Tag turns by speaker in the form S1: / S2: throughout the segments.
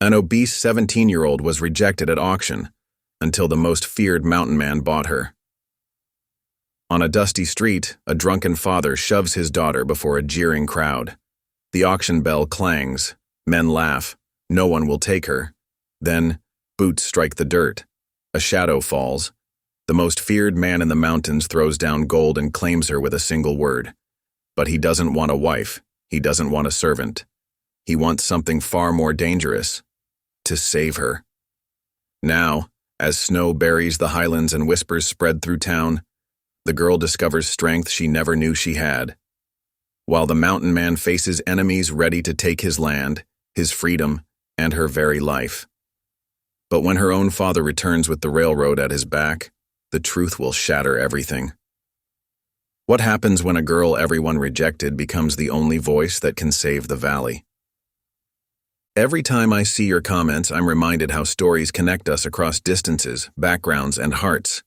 S1: An obese 17-year-old was rejected at auction until the most feared mountain man bought her. On a dusty street, a drunken father shoves his daughter before a jeering crowd. The auction bell clangs. Men laugh. No one will take her. Then, boots strike the dirt. A shadow falls. The most feared man in the mountains throws down gold and claims her with a single word. But he doesn't want a wife. He doesn't want a servant. He wants something far more dangerous. To save her. Now, as snow buries the highlands and whispers spread through town, the girl discovers strength she never knew she had. While the mountain man faces enemies ready to take his land, his freedom, and her very life. But when her own father returns with the railroad at his back, the truth will shatter everything. What happens when a girl everyone rejected becomes the only voice that can save the valley? Every time I see your comments, I'm reminded how stories connect us across distances, backgrounds, and hearts.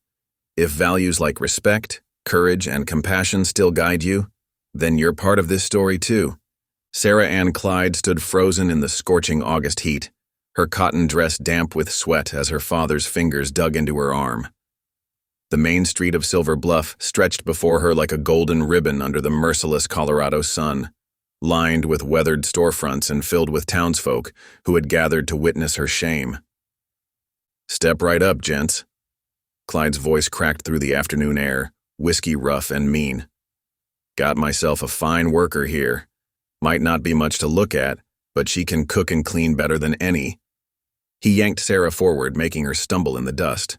S1: If values like respect, courage, and compassion still guide you, then you're part of this story too. Sarah Ann Clyde stood frozen in the scorching August heat, her cotton dress damp with sweat as her father's fingers dug into her arm. The main street of Silver Bluff stretched before her like a golden ribbon under the merciless Colorado sun, lined with weathered storefronts and filled with townsfolk who had gathered to witness her shame. "Step right up, gents." Clyde's voice cracked through the afternoon air, whiskey rough and mean. "Got myself a fine worker here. Might not be much to look at, but she can cook and clean better than any." He yanked Sarah forward, making her stumble in the dust.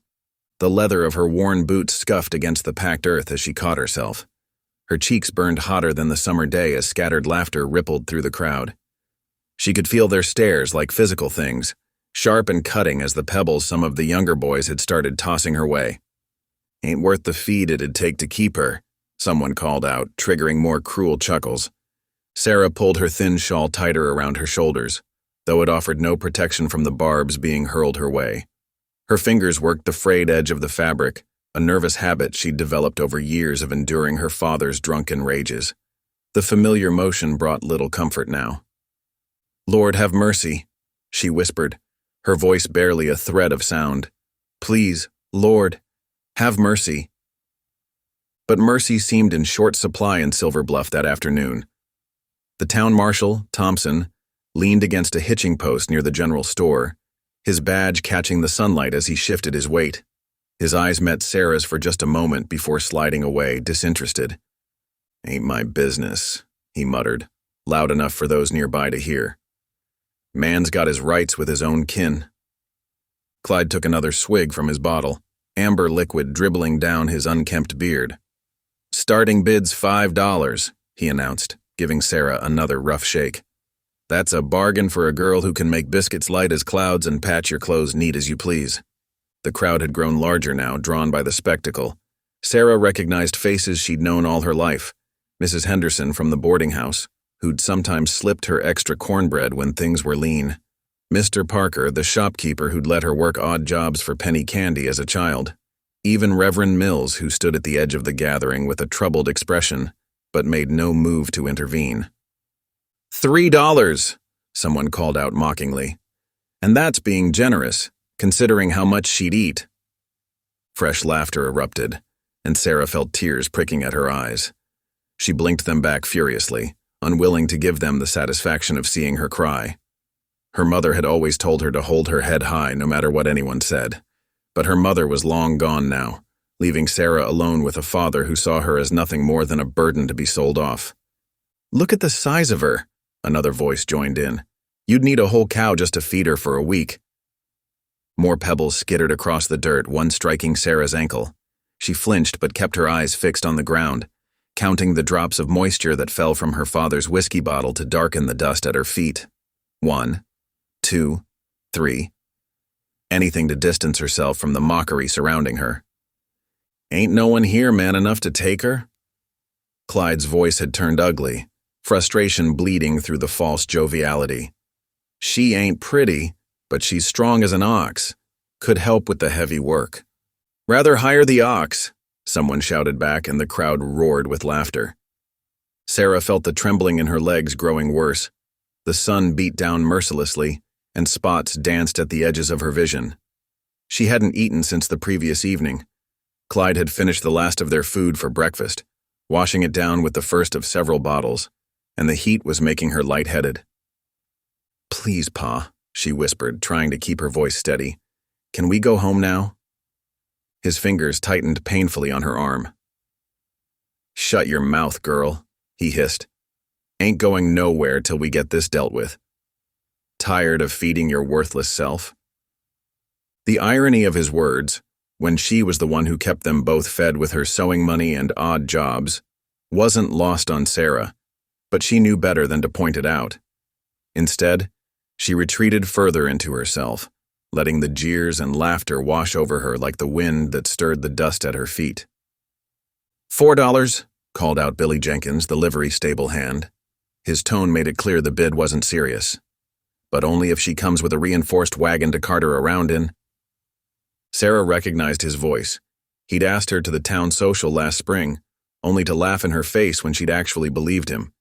S1: The leather of her worn boots scuffed against the packed earth as she caught herself. Her cheeks burned hotter than the summer day as scattered laughter rippled through the crowd. She could feel their stares like physical things, sharp and cutting as the pebbles some of the younger boys had started tossing her way. "Ain't worth the feed it'd take to keep her," someone called out, triggering more cruel chuckles. Sarah pulled her thin shawl tighter around her shoulders, though it offered no protection from the barbs being hurled her way. Her fingers worked the frayed edge of the fabric, a nervous habit she'd developed over years of enduring her father's drunken rages. The familiar motion brought little comfort now. "Lord, have mercy," she whispered, her voice barely a thread of sound. "Please, Lord, have mercy." But mercy seemed in short supply in Silver Bluff that afternoon. The town marshal, Thompson, leaned against a hitching post near the general store, his badge catching the sunlight as he shifted his weight. His eyes met Sarah's for just a moment before sliding away, disinterested. "Ain't my business," he muttered, loud enough for those nearby to hear. "Man's got his rights with his own kin." Clyde took another swig from his bottle, amber liquid dribbling down his unkempt beard. "Starting bid's $5, he announced, giving Sarah another rough shake. "That's a bargain for a girl who can make biscuits light as clouds and patch your clothes neat as you please." The crowd had grown larger now, drawn by the spectacle. Sarah recognized faces she'd known all her life. Mrs. Henderson from the boarding house, who'd sometimes slipped her extra cornbread when things were lean. Mr. Parker, the shopkeeper who'd let her work odd jobs for penny candy as a child. Even Reverend Mills, who stood at the edge of the gathering with a troubled expression, but made no move to intervene. $3, someone called out mockingly. "And that's being generous, considering how much she'd eat." Fresh laughter erupted, and Sarah felt tears pricking at her eyes. She blinked them back furiously, unwilling to give them the satisfaction of seeing her cry. Her mother had always told her to hold her head high no matter what anyone said, but her mother was long gone now, leaving Sarah alone with a father who saw her as nothing more than a burden to be sold off. "Look at the size of her," another voice joined in. "You'd need a whole cow just to feed her for a week." More pebbles skittered across the dirt, one striking Sarah's ankle. She flinched but kept her eyes fixed on the ground, counting the drops of moisture that fell from her father's whiskey bottle to darken the dust at her feet. 1, 2, 3. Anything to distance herself from the mockery surrounding her. "Ain't no one here man enough to take her?" Clyde's voice had turned ugly, frustration bleeding through the false joviality. "She ain't pretty, but she's strong as an ox. Could help with the heavy work." "Rather hire the ox," someone shouted back, and the crowd roared with laughter. Sarah felt the trembling in her legs growing worse. The sun beat down mercilessly, and spots danced at the edges of her vision. She hadn't eaten since the previous evening. Clyde had finished the last of their food for breakfast, washing it down with the first of several bottles, and the heat was making her lightheaded. "Please, Pa," she whispered, trying to keep her voice steady. "Can we go home now?" His fingers tightened painfully on her arm. "Shut your mouth, girl," he hissed. "Ain't going nowhere till we get this dealt with. Tired of feeding your worthless self?" The irony of his words, when she was the one who kept them both fed with her sewing money and odd jobs, wasn't lost on Sarah, but she knew better than to point it out. Instead, she retreated further into herself, letting the jeers and laughter wash over her like the wind that stirred the dust at her feet. $4, called out Billy Jenkins, the livery stable hand. His tone made it clear the bid wasn't serious. But only if she comes with a reinforced wagon to cart her around in. Sarah recognized his voice. He'd asked her to the town social last spring, only to laugh in her face when she'd actually believed him.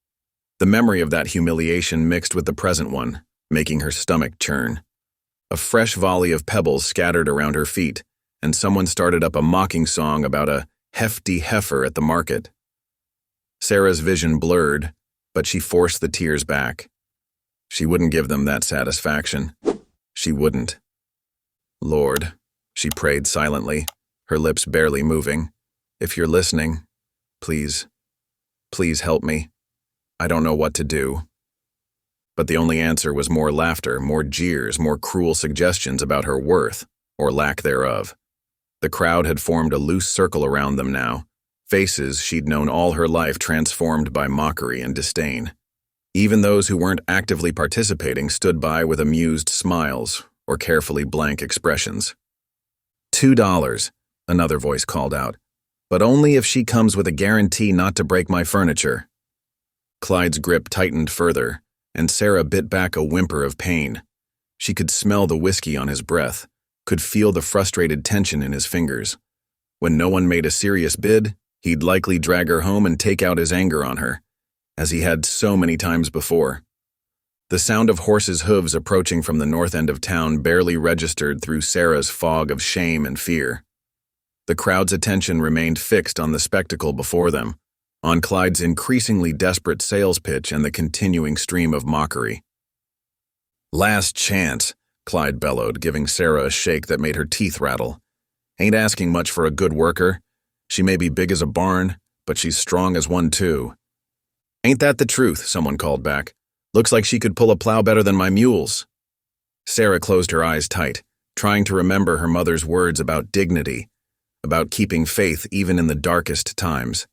S1: The memory of that humiliation mixed with the present one, making her stomach churn. A fresh volley of pebbles scattered around her feet, and someone started up a mocking song about a hefty heifer at the market. Sarah's vision blurred, but she forced the tears back. She wouldn't give them that satisfaction. She wouldn't. "Lord," she prayed silently, her lips barely moving, "if you're listening, please, please help me. I don't know what to do." But the only answer was more laughter, more jeers, more cruel suggestions about her worth, or lack thereof. The crowd had formed a loose circle around them now, faces she'd known all her life transformed by mockery and disdain. Even those who weren't actively participating stood by with amused smiles or carefully blank expressions. $2, another voice called out, "but only if she comes with a guarantee not to break my furniture." Clyde's grip tightened further, and Sarah bit back a whimper of pain. She could smell the whiskey on his breath, could feel the frustrated tension in his fingers. When no one made a serious bid, he'd likely drag her home and take out his anger on her, as he had so many times before. The sound of horses' hooves approaching from the north end of town barely registered through Sarah's fog of shame and fear. The crowd's attention remained fixed on the spectacle before them, on Clyde's increasingly desperate sales pitch and the continuing stream of mockery. "Last chance," Clyde bellowed, giving Sarah a shake that made her teeth rattle. "Ain't asking much for a good worker. She may be big as a barn, but she's strong as one too." "Ain't that the truth?" someone called back. "Looks like she could pull a plow better than my mules." Sarah closed her eyes tight, trying to remember her mother's words about dignity, about keeping faith even in the darkest times.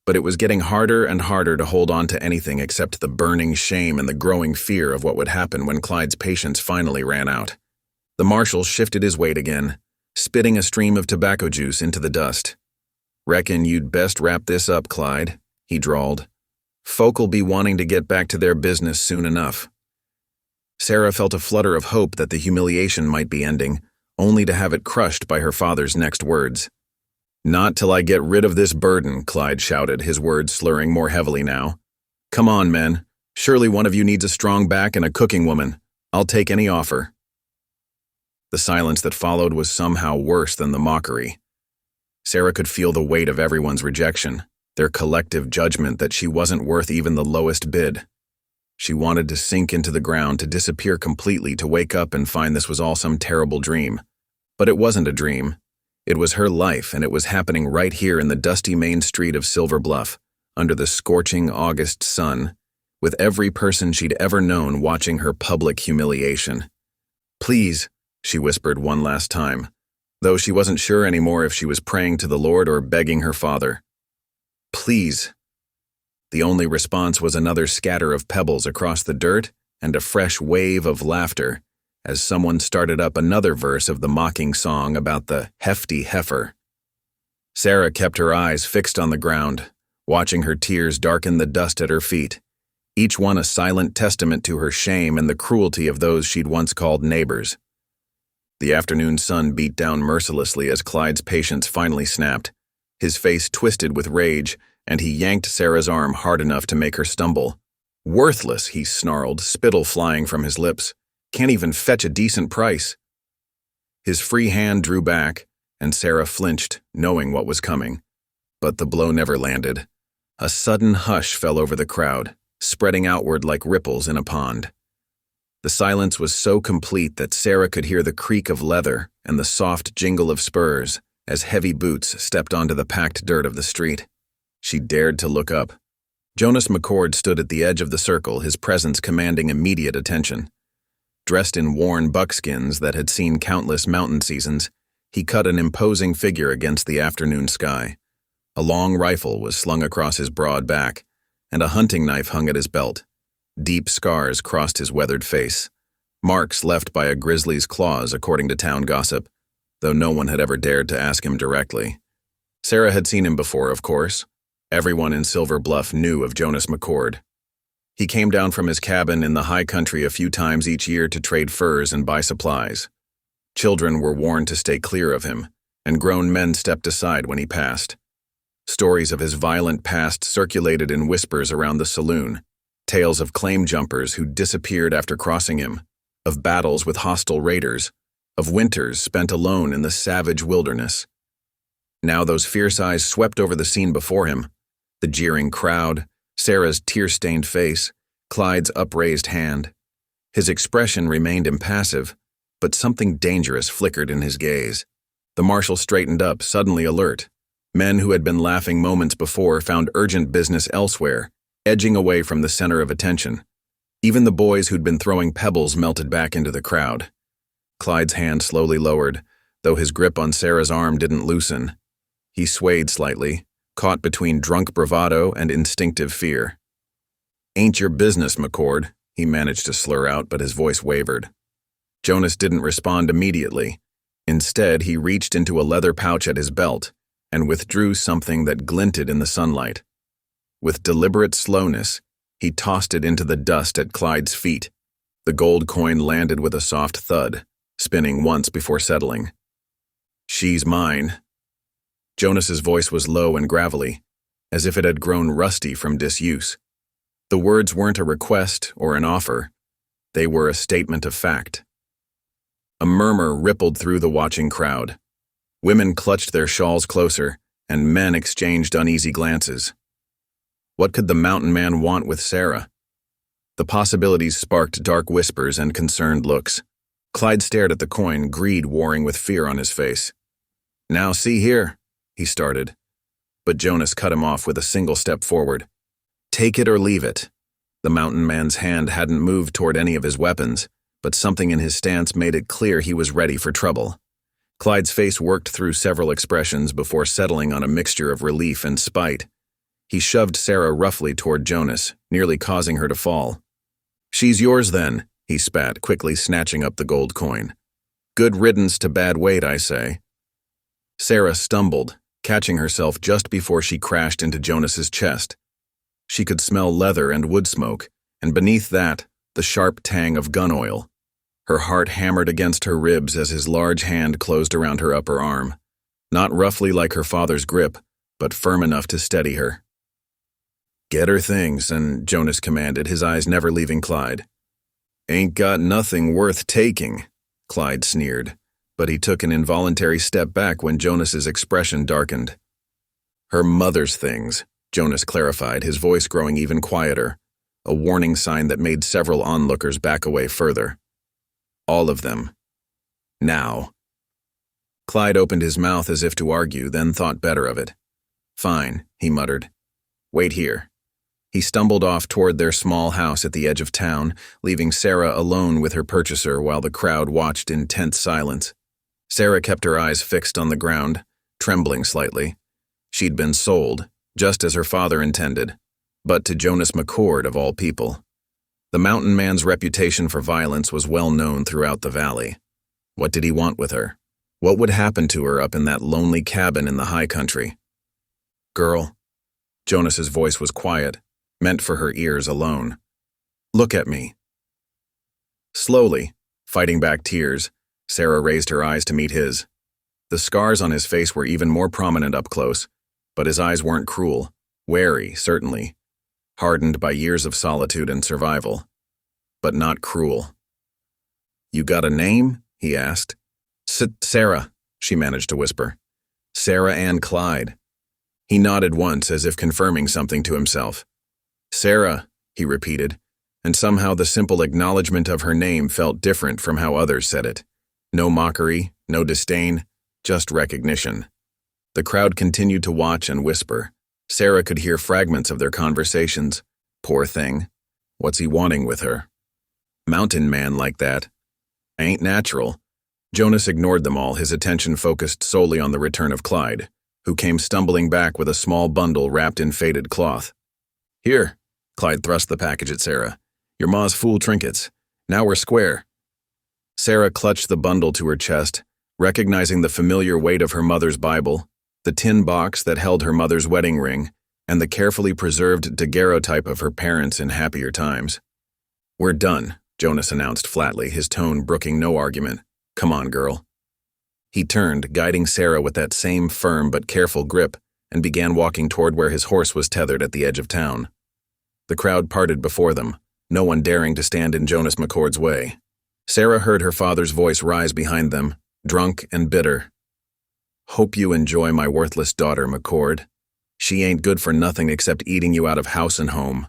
S1: But it was getting harder and harder to hold on to anything except the burning shame and the growing fear of what would happen when Clyde's patience finally ran out. The marshal shifted his weight again, spitting a stream of tobacco juice into the dust. "Reckon you'd best wrap this up, Clyde," he drawled. "Folk'll be wanting to get back to their business soon enough." Sarah felt a flutter of hope that the humiliation might be ending, only to have it crushed by her father's next words. "Not till I get rid of this burden," Clyde shouted, his words slurring more heavily now. "Come on, men. Surely one of you needs a strong back and a cooking woman. I'll take any offer." The silence that followed was somehow worse than the mockery. Sarah could feel the weight of everyone's rejection, their collective judgment that she wasn't worth even the lowest bid. She wanted to sink into the ground, to disappear completely, to wake up and find this was all some terrible dream. But it wasn't a dream. It was her life, and it was happening right here in the dusty main street of Silver Bluff, under the scorching August sun, with every person she'd ever known watching her public humiliation. "Please," she whispered one last time, though she wasn't sure anymore if she was praying to the Lord or begging her father. "Please." The only response was another scatter of pebbles across the dirt and a fresh wave of laughter as someone started up another verse of the mocking song about the hefty heifer. Sarah kept her eyes fixed on the ground, watching her tears darken the dust at her feet, each one a silent testament to her shame and the cruelty of those she'd once called neighbors. The afternoon sun beat down mercilessly as Clyde's patience finally snapped. His face twisted with rage, and he yanked Sarah's arm hard enough to make her stumble. "Worthless," he snarled, spittle flying from his lips. Can't even fetch a decent price." His free hand drew back, and Sarah flinched, knowing what was coming. But the blow never landed. A sudden hush fell over the crowd, spreading outward like ripples in a pond. The silence was so complete that Sarah could hear the creak of leather and the soft jingle of spurs as heavy boots stepped onto the packed dirt of the street. She dared to look up. Jonas McCord stood at the edge of the circle, his presence commanding immediate attention. Dressed in worn buckskins that had seen countless mountain seasons, he cut an imposing figure against the afternoon sky. A long rifle was slung across his broad back, and a hunting knife hung at his belt. Deep scars crossed his weathered face, marks left by a grizzly's claws according to town gossip, though no one had ever dared to ask him directly. Sarah had seen him before, of course. Everyone in Silver Bluff knew of Jonas McCord. He came down from his cabin in the high country a few times each year to trade furs and buy supplies. Children were warned to stay clear of him, and grown men stepped aside when he passed. Stories of his violent past circulated in whispers around the saloon, tales of claim jumpers who disappeared after crossing him, of battles with hostile raiders, of winters spent alone in the savage wilderness. Now those fierce eyes swept over the scene before him, the jeering crowd, Sarah's tear-stained face, Clyde's upraised hand. His expression remained impassive, but something dangerous flickered in his gaze. The marshal straightened up, suddenly alert. Men who had been laughing moments before found urgent business elsewhere, edging away from the center of attention. Even the boys who'd been throwing pebbles melted back into the crowd. Clyde's hand slowly lowered, though his grip on Sarah's arm didn't loosen. He swayed slightly, caught between drunk bravado and instinctive fear. "Ain't your business, McCord," he managed to slur out, but his voice wavered. Jonas didn't respond immediately. Instead, he reached into a leather pouch at his belt and withdrew something that glinted in the sunlight. With deliberate slowness, he tossed it into the dust at Clyde's feet. The gold coin landed with a soft thud, spinning once before settling. "She's mine." Jonas's voice was low and gravelly, as if it had grown rusty from disuse. The words weren't a request or an offer. They were a statement of fact. A murmur rippled through the watching crowd. Women clutched their shawls closer, and men exchanged uneasy glances. What could the mountain man want with Sarah? The possibilities sparked dark whispers and concerned looks. Clyde stared at the coin, greed warring with fear on his face. "Now see here," he started, but Jonas cut him off with a single step forward. "Take it or leave it." The mountain man's hand hadn't moved toward any of his weapons, but something in his stance made it clear he was ready for trouble. Clyde's face worked through several expressions before settling on a mixture of relief and spite. He shoved Sarah roughly toward Jonas, nearly causing her to fall. "She's yours then," he spat, quickly snatching up the gold coin. "Good riddance to bad weight, I say." Sarah stumbled, catching herself just before she crashed into Jonas's chest. She could smell leather and wood smoke, and beneath that, the sharp tang of gun oil. Her heart hammered against her ribs as his large hand closed around her upper arm, not roughly like her father's grip, but firm enough to steady her. "Get her things," and Jonas commanded, his eyes never leaving Clyde. "Ain't got nothing worth taking," Clyde sneered, but he took an involuntary step back when Jonas's expression darkened. "Her mother's things," Jonas clarified, his voice growing even quieter, a warning sign that made several onlookers back away further. "All of them. Now." Clyde opened his mouth as if to argue, then thought better of it. "Fine," he muttered. "Wait here." He stumbled off toward their small house at the edge of town, leaving Sarah alone with her purchaser while the crowd watched in tense silence. Sarah kept her eyes fixed on the ground, trembling slightly. She'd been sold, just as her father intended, but to Jonas McCord of all people. The mountain man's reputation for violence was well known throughout the valley. What did he want with her? What would happen to her up in that lonely cabin in the high country? "Girl," Jonas's voice was quiet, meant for her ears alone. "Look at me." Slowly, fighting back tears, Sarah raised her eyes to meet his. The scars on his face were even more prominent up close, but his eyes weren't cruel, wary, certainly, hardened by years of solitude and survival, but not cruel. "You got a name?" he asked. Sarah," she managed to whisper. "Sarah Ann Clyde." He nodded once as if confirming something to himself. "Sarah," he repeated, and somehow the simple acknowledgement of her name felt different from how others said it. No mockery, no disdain, just recognition. The crowd continued to watch and whisper. Sarah could hear fragments of their conversations. Poor thing. What's he wanting with her? Mountain man like that. Ain't natural. Jonas ignored them all, his attention focused solely on the return of Clyde, who came stumbling back with a small bundle wrapped in faded cloth. "Here," Clyde thrust the package at Sarah. "Your ma's fool trinkets. Now we're square." Sarah clutched the bundle to her chest, recognizing the familiar weight of her mother's Bible, the tin box that held her mother's wedding ring, and the carefully preserved daguerreotype of her parents in happier times. "We're done," Jonas announced flatly, his tone brooking no argument. "Come on, girl." He turned, guiding Sarah with that same firm but careful grip, and began walking toward where his horse was tethered at the edge of town. The crowd parted before them, no one daring to stand in Jonas McCord's way. Sarah heard her father's voice rise behind them, drunk and bitter. "Hope you enjoy my worthless daughter, McCord. She ain't good for nothing except eating you out of house and home."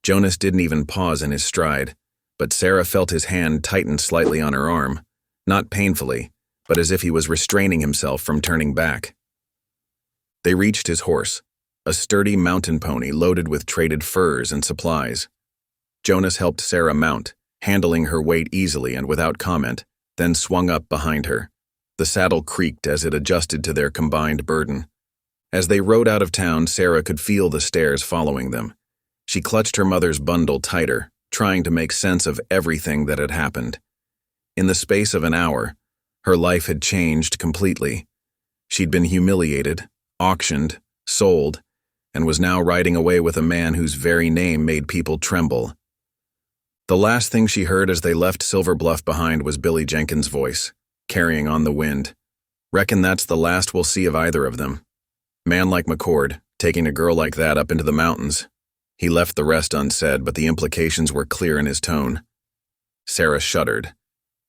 S1: Jonas didn't even pause in his stride, but Sarah felt his hand tighten slightly on her arm, not painfully, but as if he was restraining himself from turning back. They reached his horse, a sturdy mountain pony loaded with traded furs and supplies. Jonas helped Sarah mount, handling her weight easily and without comment, then swung up behind her. The saddle creaked as it adjusted to their combined burden. As they rode out of town, Sarah could feel the stairs following them. She clutched her mother's bundle tighter, trying to make sense of everything that had happened. In the space of an hour, her life had changed completely. She'd been humiliated, auctioned, sold, and was now riding away with a man whose very name made people tremble. The last thing she heard as they left Silver Bluff behind was Billy Jenkins' voice, carrying on the wind. "Reckon that's the last we'll see of either of them. Man like McCord, taking a girl like that up into the mountains." He left the rest unsaid, but the implications were clear in his tone. Sarah shuddered,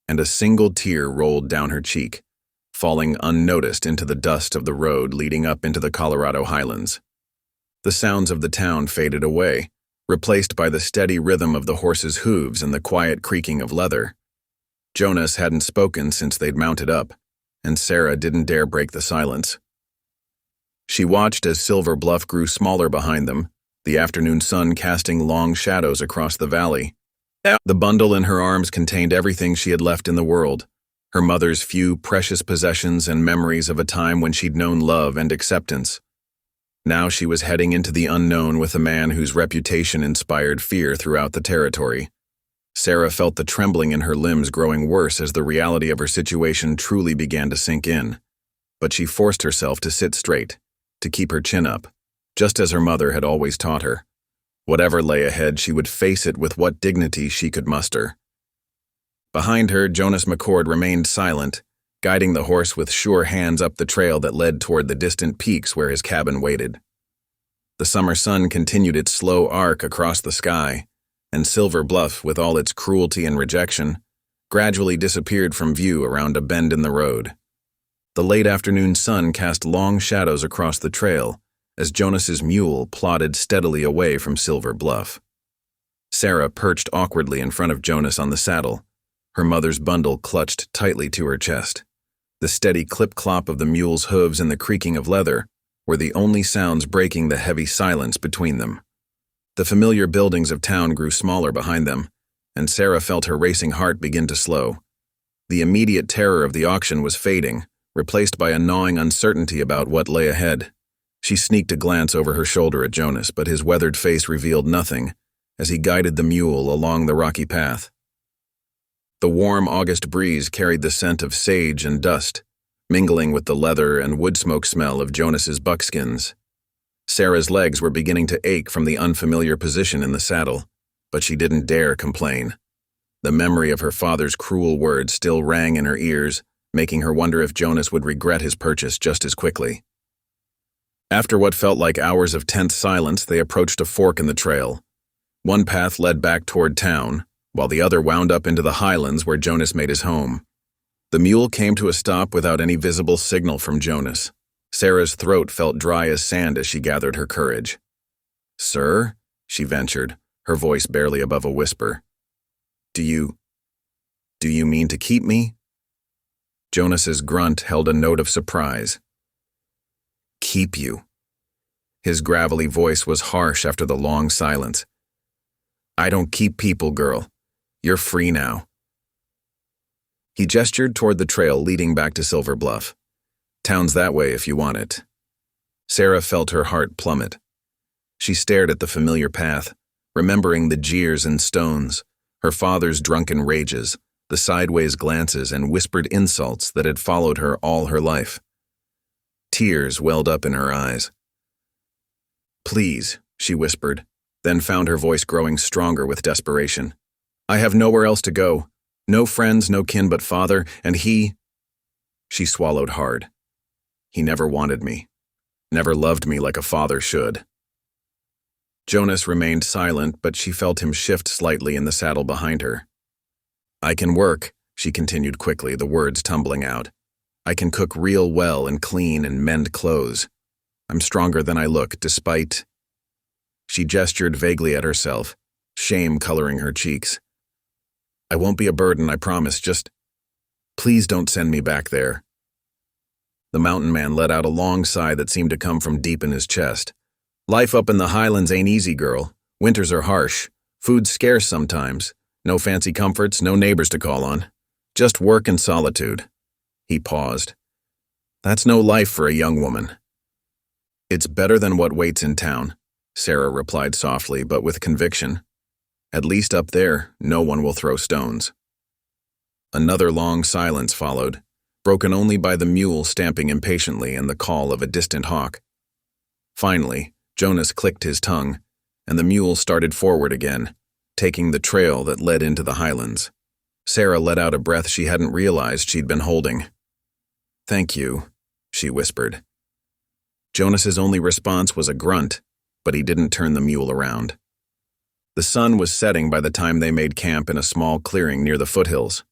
S1: and a single tear rolled down her cheek, falling unnoticed into the dust of the road leading up into the Colorado Highlands. The sounds of the town faded away, replaced by the steady rhythm of the horse's hooves and the quiet creaking of leather. Jonas hadn't spoken since they'd mounted up, and Sarah didn't dare break the silence. She watched as Silver Bluff grew smaller behind them, the afternoon sun casting long shadows across the valley. The bundle in her arms contained everything she had left in the world, her mother's few precious possessions and memories of a time when she'd known love and acceptance. Now she was heading into the unknown with a man whose reputation inspired fear throughout the territory. Sarah felt the trembling in her limbs growing worse as the reality of her situation truly began to sink in. But she forced herself to sit straight, to keep her chin up, just as her mother had always taught her. Whatever lay ahead, she would face it with what dignity she could muster. Behind her, Jonas McCord remained silent, guiding the horse with sure hands up the trail that led toward the distant peaks where his cabin waited. The summer sun continued its slow arc across the sky, and Silver Bluff, with all its cruelty and rejection, gradually disappeared from view around a bend in the road. The late afternoon sun cast long shadows across the trail as Jonas's mule plodded steadily away from Silver Bluff. Sarah perched awkwardly in front of Jonas on the saddle, her mother's bundle clutched tightly to her chest. The steady clip-clop of the mule's hooves and the creaking of leather were the only sounds breaking the heavy silence between them. The familiar buildings of town grew smaller behind them, and Sarah felt her racing heart begin to slow. The immediate terror of the auction was fading, replaced by a gnawing uncertainty about what lay ahead. She sneaked a glance over her shoulder at Jonas, but his weathered face revealed nothing as he guided the mule along the rocky path. The warm August breeze carried the scent of sage and dust, mingling with the leather and wood smoke smell of Jonas's buckskins. Sarah's legs were beginning to ache from the unfamiliar position in the saddle, but she didn't dare complain. The memory of her father's cruel words still rang in her ears, making her wonder if Jonas would regret his purchase just as quickly. After what felt like hours of tense silence, they approached a fork in the trail. One path led back toward town, while the other wound up into the highlands where Jonas made his home. The mule came to a stop without any visible signal from Jonas. Sarah's throat felt dry as sand as she gathered her courage. "Sir?" she ventured, her voice barely above a whisper. Do you mean to keep me?" Jonas's grunt held a note of surprise. "Keep you?" His gravelly voice was harsh after the long silence. "I don't keep people, girl. You're free now." He gestured toward the trail leading back to Silver Bluff. "Town's that way if you want it." Sarah felt her heart plummet. She stared at the familiar path, remembering the jeers and stones, her father's drunken rages, the sideways glances and whispered insults that had followed her all her life. Tears welled up in her eyes. "Please," she whispered, then found her voice growing stronger with desperation. "I have nowhere else to go. No friends, no kin but father, and he—" She swallowed hard. "He never wanted me. Never loved me like a father should." Jonas remained silent, but she felt him shift slightly in the saddle behind her. "I can work," she continued quickly, the words tumbling out. "I can cook real well and clean and mend clothes. I'm stronger than I look, despite—" She gestured vaguely at herself, shame coloring her cheeks. "I won't be a burden, I promise, just please don't send me back there." The mountain man let out a long sigh that seemed to come from deep in his chest. "Life up in the highlands ain't easy, girl. Winters are harsh. Food's scarce sometimes. No fancy comforts, no neighbors to call on. Just work and solitude." He paused. "That's no life for a young woman." "It's better than what waits in town," Sarah replied softly but with conviction. "At least up there, no one will throw stones." Another long silence followed, broken only by the mule stamping impatiently and the call of a distant hawk. Finally, Jonas clicked his tongue, and the mule started forward again, taking the trail that led into the highlands. Sarah let out a breath she hadn't realized she'd been holding. "Thank you," she whispered. Jonas's only response was a grunt, but he didn't turn the mule around. The sun was setting by the time they made camp in a small clearing near the foothills.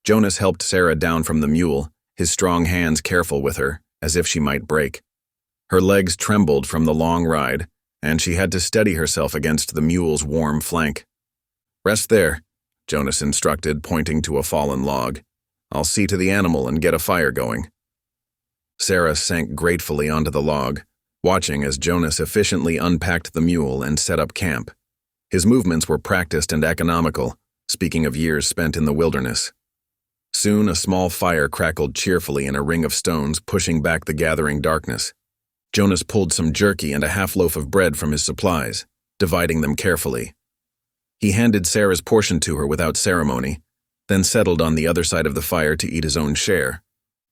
S1: Jonas helped Sarah down from the mule, his strong hands careful with her, as if she might break. Her legs trembled from the long ride, and she had to steady herself against the mule's warm flank. "Rest there," Jonas instructed, pointing to a fallen log. "I'll see to the animal and get a fire going." Sarah sank gratefully onto the log, watching as Jonas efficiently unpacked the mule and set up camp. His movements were practiced and economical, speaking of years spent in the wilderness. Soon a small fire crackled cheerfully in a ring of stones, pushing back the gathering darkness. Jonas pulled some jerky and a half loaf of bread from his supplies, dividing them carefully. He handed Sarah's portion to her without ceremony, then settled on the other side of the fire to eat his own share.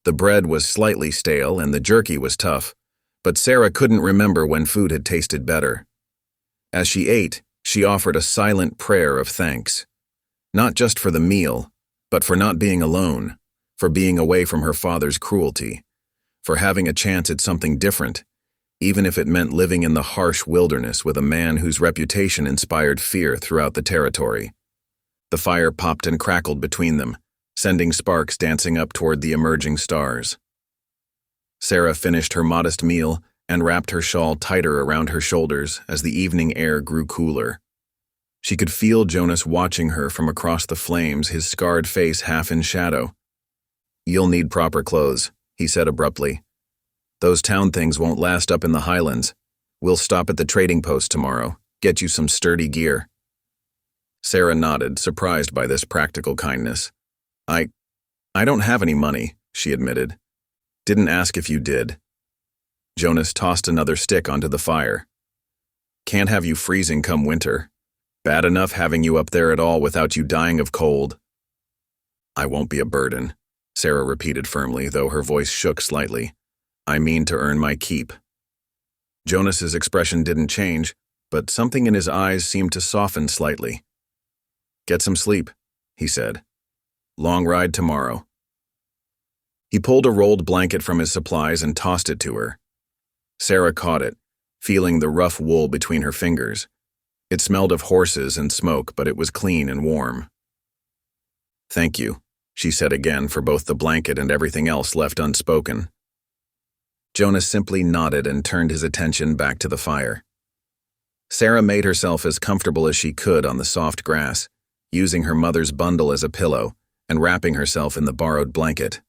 S1: The bread was slightly stale and the jerky was tough, but Sarah couldn't remember when food had tasted better. As she ate, she offered a silent prayer of thanks, not just for the meal, but for not being alone, for being away from her father's cruelty, for having a chance at something different, even if it meant living in the harsh wilderness with a man whose reputation inspired fear throughout the territory. The fire popped and crackled between them, sending sparks dancing up toward the emerging stars. Sarah finished her modest meal and wrapped her shawl tighter around her shoulders as the evening air grew cooler. She could feel Jonas watching her from across the flames, his scarred face half in shadow. "You'll need proper clothes," he said abruptly. "Those town things won't last up in the highlands. We'll stop at the trading post tomorrow, get you some sturdy gear." Sarah nodded, surprised by this practical kindness. I don't have any money," she admitted. "Didn't ask if you did." Jonas tossed another stick onto the fire. "Can't have you freezing come winter. Bad enough having you up there at all without you dying of cold." "I won't be a burden," Sarah repeated firmly, though her voice shook slightly. "I mean to earn my keep." Jonas's expression didn't change, but something in his eyes seemed to soften slightly. "Get some sleep," he said. "Long ride tomorrow." He pulled a rolled blanket from his supplies and tossed it to her. Sarah caught it, feeling the rough wool between her fingers. It smelled of horses and smoke, but it was clean and warm. "Thank you," she said again, for both the blanket and everything else left unspoken. Jonas simply nodded and turned his attention back to the fire. Sarah made herself as comfortable as she could on the soft grass, using her mother's bundle as a pillow and wrapping herself in the borrowed blanket.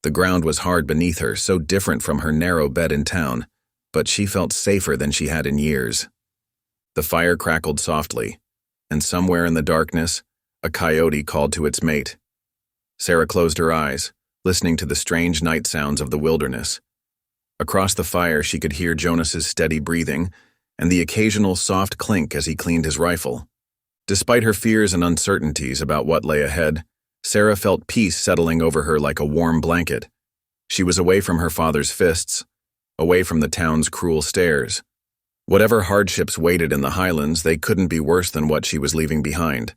S1: The ground was hard beneath her, so different from her narrow bed in town, but she felt safer than she had in years. The fire crackled softly, and somewhere in the darkness, a coyote called to its mate. Sarah closed her eyes, listening to the strange night sounds of the wilderness. Across the fire, she could hear Jonas's steady breathing and the occasional soft clink as he cleaned his rifle. Despite her fears and uncertainties about what lay ahead, Sarah felt peace settling over her like a warm blanket. She was away from her father's fists, away from the town's cruel stares. Whatever hardships waited in the highlands, they couldn't be worse than what she was leaving behind.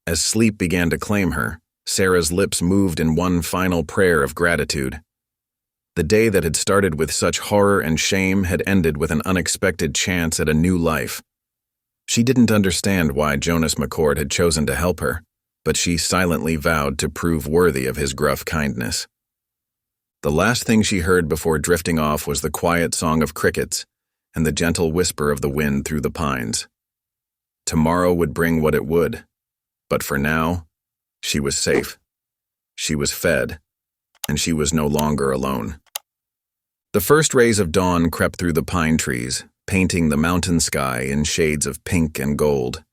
S1: As sleep began to claim her, Sarah's lips moved in one final prayer of gratitude. The day that had started with such horror and shame had ended with an unexpected chance at a new life. She didn't understand why Jonas McCord had chosen to help her, but she silently vowed to prove worthy of his gruff kindness. The last thing she heard before drifting off was the quiet song of crickets and the gentle whisper of the wind through the pines. Tomorrow would bring what it would, but for now, she was safe. She was fed, and she was no longer alone. The first rays of dawn crept through the pine trees, painting the mountain sky in shades of pink and gold.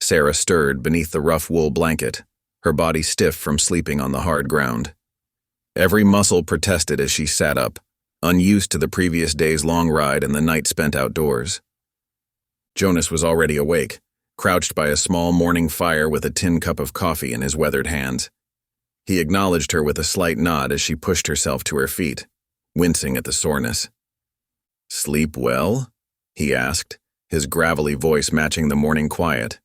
S1: Sarah stirred beneath the rough wool blanket, her body stiff from sleeping on the hard ground. Every muscle protested as she sat up, unused to the previous day's long ride and the night spent outdoors. Jonas was already awake, crouched by a small morning fire with a tin cup of coffee in his weathered hands. He acknowledged her with a slight nod as she pushed herself to her feet, wincing at the soreness. "Sleep well?" he asked, his gravelly voice matching the morning quiet.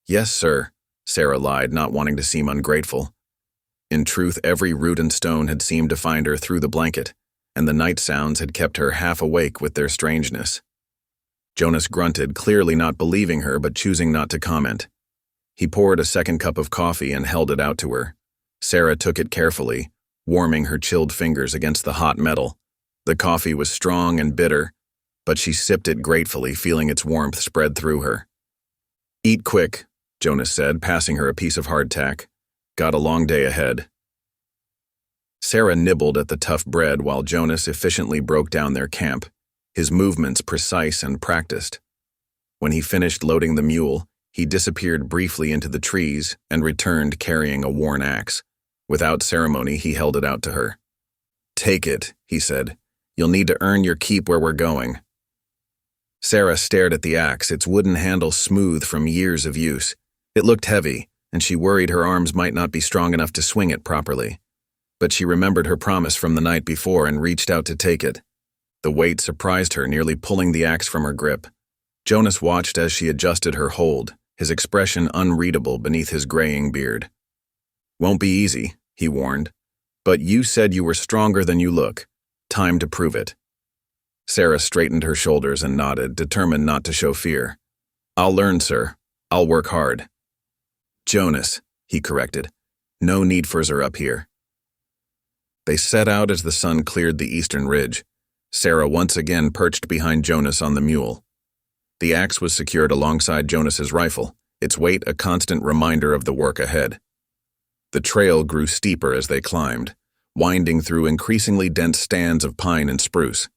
S1: "Yes, sir," Sarah lied, not wanting to seem ungrateful. In truth, every root and stone had seemed to find her through the blanket, and the night sounds had kept her half awake with their strangeness. Jonas grunted, clearly not believing her but choosing not to comment. He poured a second cup of coffee and held it out to her. Sarah took it carefully, warming her chilled fingers against the hot metal. The coffee was strong and bitter, but she sipped it gratefully, feeling its warmth spread through her. "Eat quick," Jonas said, passing her a piece of hardtack. "Got a long day ahead." Sarah nibbled at the tough bread while Jonas efficiently broke down their camp, his movements precise and practiced. When he finished loading the mule, he disappeared briefly into the trees and returned carrying a worn axe. Without ceremony, he held it out to her. "Take it," he said. "You'll need to earn your keep where we're going." Sarah stared at the axe, its wooden handle smooth from years of use. It looked heavy, and she worried her arms might not be strong enough to swing it properly. But she remembered her promise from the night before and reached out to take it. The weight surprised her, nearly pulling the axe from her grip. Jonas watched as she adjusted her hold, his expression unreadable beneath his graying beard. "Won't be easy," he warned. "But you said you were stronger than you look. Time to prove it." Sarah straightened her shoulders and nodded, determined not to show fear. "I'll learn, sir. I'll work hard." "Jonas," he corrected. "No need for up here." They set out as the sun cleared the eastern ridge. Sarah once again perched behind Jonas on the mule. The axe was secured alongside Jonas's rifle, its weight a constant reminder of the work ahead. The trail grew steeper as they climbed, winding through increasingly dense stands of pine and spruce.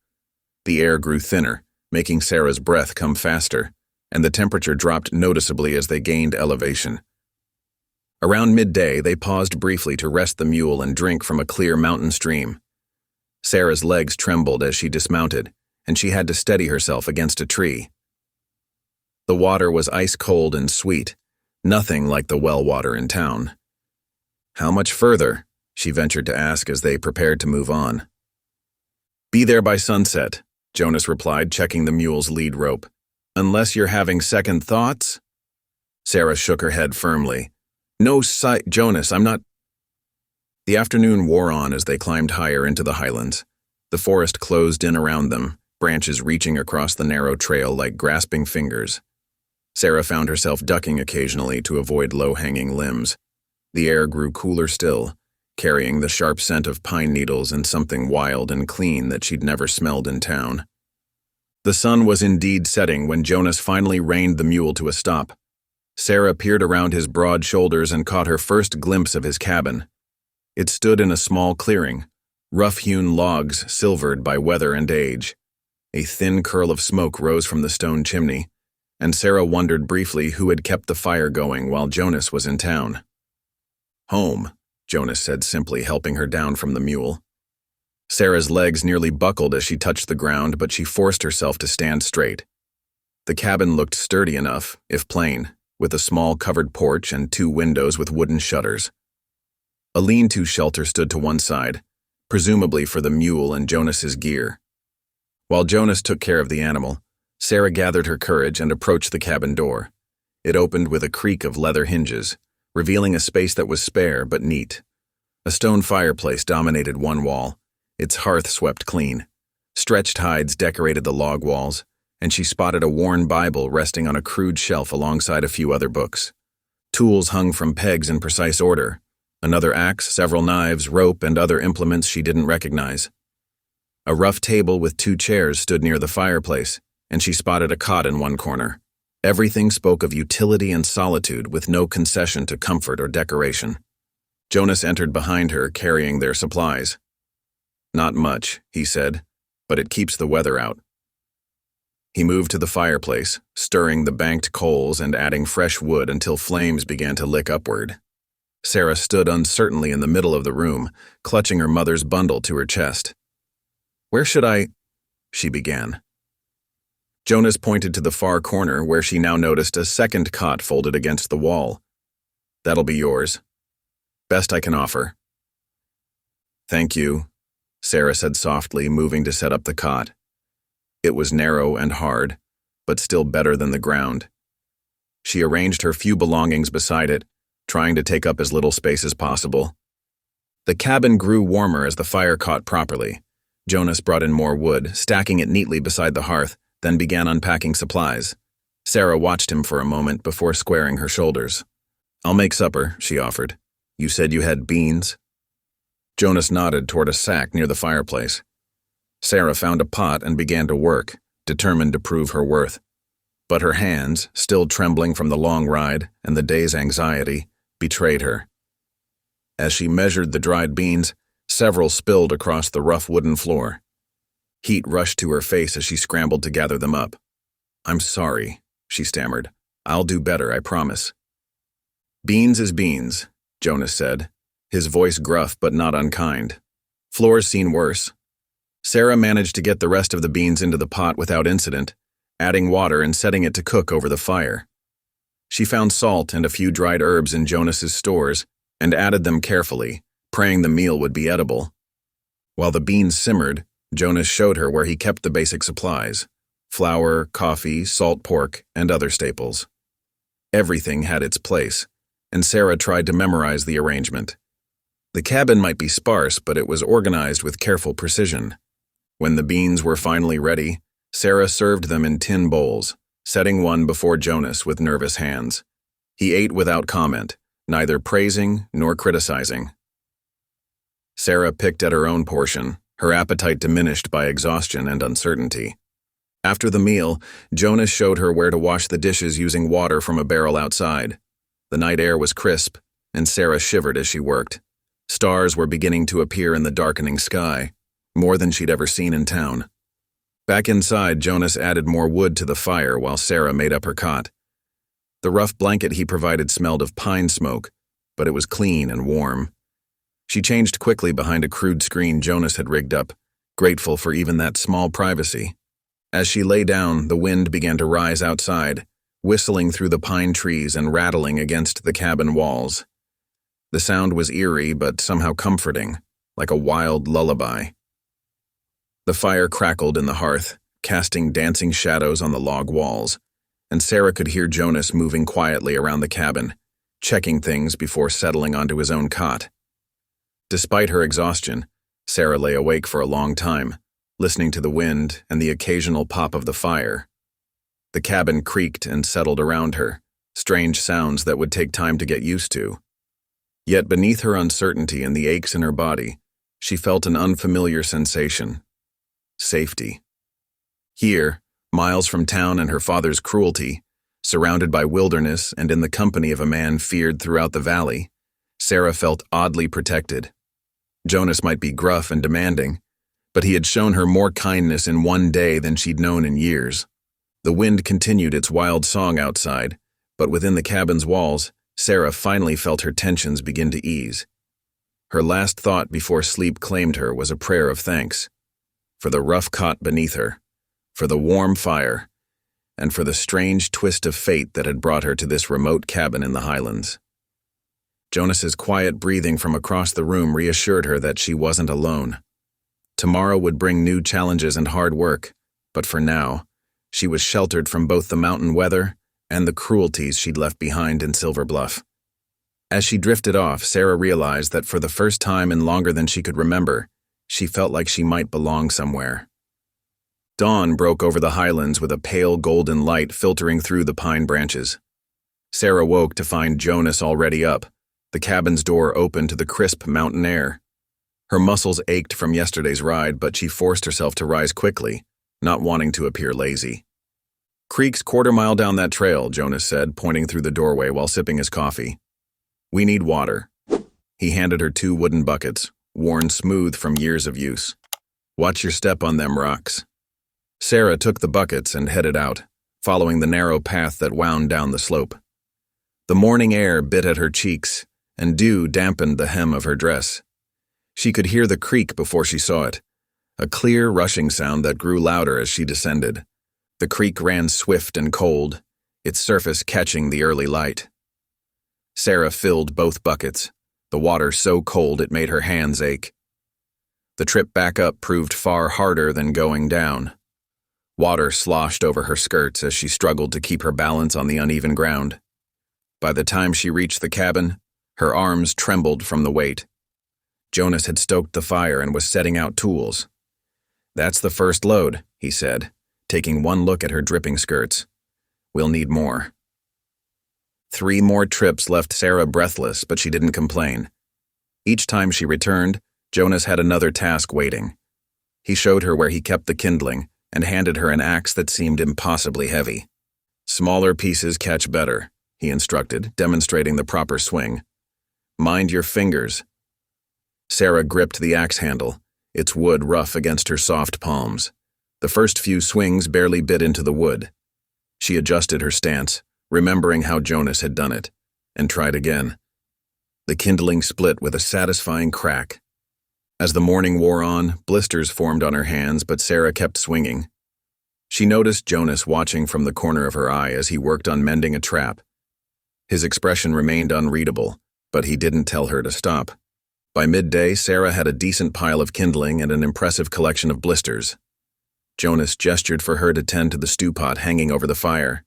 S1: The air grew thinner, making Sarah's breath come faster, and the temperature dropped noticeably as they gained elevation. Around midday, they paused briefly to rest the mule and drink from a clear mountain stream. Sarah's legs trembled as she dismounted, and she had to steady herself against a tree. The water was ice-cold and sweet, nothing like the well water in town. "How much further?" she ventured to ask as they prepared to move on. "Be there by sunset," Jonas replied, checking the mule's lead rope. "Unless you're having second thoughts?" Sarah shook her head firmly. "No sight, Jonas, I'm not—" The afternoon wore on as they climbed higher into the highlands. The forest closed in around them, branches reaching across the narrow trail like grasping fingers. Sarah found herself ducking occasionally to avoid low-hanging limbs. The air grew cooler still, carrying the sharp scent of pine needles and something wild and clean that she'd never smelled in town. The sun was indeed setting when Jonas finally reined the mule to a stop. Sarah peered around his broad shoulders and caught her first glimpse of his cabin. It stood in a small clearing, rough-hewn logs silvered by weather and age. A thin curl of smoke rose from the stone chimney, and Sarah wondered briefly who had kept the fire going while Jonas was in town. "Home," Jonas said simply, helping her down from the mule. Sarah's legs nearly buckled as she touched the ground, but she forced herself to stand straight. The cabin looked sturdy enough, if plain, with a small covered porch and 2 windows with wooden shutters. A lean-to shelter stood to one side, presumably for the mule and Jonas's gear. While Jonas took care of the animal, Sarah gathered her courage and approached the cabin door. It opened with a creak of leather hinges, revealing a space that was spare but neat. A stone fireplace dominated one wall, its hearth swept clean. Stretched hides decorated the log walls, and she spotted a worn Bible resting on a crude shelf alongside a few other books. Tools hung from pegs in precise order, another axe, several knives, rope, and other implements she didn't recognize. A rough table with 2 chairs stood near the fireplace, and she spotted a cot in one corner. Everything spoke of utility and solitude with no concession to comfort or decoration. Jonas entered behind her, carrying their supplies. "Not much," he said, "but it keeps the weather out." He moved to the fireplace, stirring the banked coals and adding fresh wood until flames began to lick upward. Sarah stood uncertainly in the middle of the room, clutching her mother's bundle to her chest. "Where should I—" she began. Jonas pointed to the far corner where she now noticed a second cot folded against the wall. "That'll be yours. Best I can offer." "Thank you," Sarah said softly, moving to set up the cot. It was narrow and hard, but still better than the ground. She arranged her few belongings beside it, trying to take up as little space as possible. The cabin grew warmer as the fire caught properly. Jonas brought in more wood, stacking it neatly beside the hearth, then began unpacking supplies. Sarah watched him for a moment before squaring her shoulders. "I'll make supper," she offered. "You said you had beans?" Jonas nodded toward a sack near the fireplace. Sarah found a pot and began to work, determined to prove her worth. But her hands, still trembling from the long ride and the day's anxiety, betrayed her. As she measured the dried beans, several spilled across the rough wooden floor. Heat rushed to her face as she scrambled to gather them up. "I'm sorry," she stammered. "I'll do better, I promise." "Beans is beans," Jonas said, his voice gruff but not unkind. "Floor's seen worse." Sarah managed to get the rest of the beans into the pot without incident, adding water and setting it to cook over the fire. She found salt and a few dried herbs in Jonas's stores and added them carefully, praying the meal would be edible. While the beans simmered, Jonas showed her where he kept the basic supplies: flour, coffee, salt pork, and other staples. Everything had its place, and Sarah tried to memorize the arrangement. The cabin might be sparse, but it was organized with careful precision. When the beans were finally ready, Sarah served them in tin bowls, setting one before Jonas with nervous hands. He ate without comment, neither praising nor criticizing. Sarah picked at her own portion, her appetite diminished by exhaustion and uncertainty. After the meal, Jonas showed her where to wash the dishes using water from a barrel outside. The night air was crisp, and Sarah shivered as she worked. Stars were beginning to appear in the darkening sky, more than she'd ever seen in town. Back inside, Jonas added more wood to the fire while Sarah made up her cot. The rough blanket he provided smelled of pine smoke, but it was clean and warm. She changed quickly behind a crude screen Jonas had rigged up, grateful for even that small privacy. As she lay down, the wind began to rise outside, whistling through the pine trees and rattling against the cabin walls. The sound was eerie but somehow comforting, like a wild lullaby. The fire crackled in the hearth, casting dancing shadows on the log walls, and Sarah could hear Jonas moving quietly around the cabin, checking things before settling onto his own cot. Despite her exhaustion, Sarah lay awake for a long time, listening to the wind and the occasional pop of the fire. The cabin creaked and settled around her, strange sounds that would take time to get used to. Yet beneath her uncertainty and the aches in her body, she felt an unfamiliar sensation: safety. Here, miles from town and her father's cruelty, surrounded by wilderness and in the company of a man feared throughout the valley, Sarah felt oddly protected. Jonas might be gruff and demanding, but he had shown her more kindness in one day than she'd known in years. The wind continued its wild song outside, but within the cabin's walls, Sarah finally felt her tensions begin to ease. Her last thought before sleep claimed her was a prayer of thanks, for the rough cot beneath her, for the warm fire, and for the strange twist of fate that had brought her to this remote cabin in the highlands. Jonas's quiet breathing from across the room reassured her that she wasn't alone. Tomorrow would bring new challenges and hard work, but for now, she was sheltered from both the mountain weather and the cruelties she'd left behind in Silver Bluff. As she drifted off, Sarah realized that for the first time in longer than she could remember, she felt like she might belong somewhere. Dawn broke over the highlands with a pale golden light filtering through the pine branches. Sarah woke to find Jonas already up, the cabin's door open to the crisp mountain air. Her muscles ached from yesterday's ride, but she forced herself to rise quickly, not wanting to appear lazy. "Creek's quarter-mile down that trail," Jonas said, pointing through the doorway while sipping his coffee. "We need water." He handed her 2 wooden buckets, worn smooth from years of use. "Watch your step on them rocks." Sarah took the buckets and headed out, following the narrow path that wound down the slope. The morning air bit at her cheeks, and dew dampened the hem of her dress. She could hear the creek before she saw it, a clear rushing sound that grew louder as she descended. The creek ran swift and cold, its surface catching the early light. Sarah filled both buckets, the water so cold it made her hands ache. The trip back up proved far harder than going down. Water sloshed over her skirts as she struggled to keep her balance on the uneven ground. By the time she reached the cabin, her arms trembled from the weight. Jonas had stoked the fire and was setting out tools. "That's the first load," he said, taking one look at her dripping skirts. "We'll need more." 3 more trips left Sarah breathless, but she didn't complain. Each time she returned, Jonas had another task waiting. He showed her where he kept the kindling and handed her an axe that seemed impossibly heavy. "Smaller pieces catch better," he instructed, demonstrating the proper swing. "Mind your fingers." Sarah gripped the axe handle, its wood rough against her soft palms. The first few swings barely bit into the wood. She adjusted her stance, remembering how Jonas had done it, and tried again. The kindling split with a satisfying crack. As the morning wore on, blisters formed on her hands, but Sarah kept swinging. She noticed Jonas watching from the corner of her eye as he worked on mending a trap. His expression remained unreadable, but he didn't tell her to stop. By midday, Sarah had a decent pile of kindling and an impressive collection of blisters. Jonas gestured for her to tend to the stew pot hanging over the fire.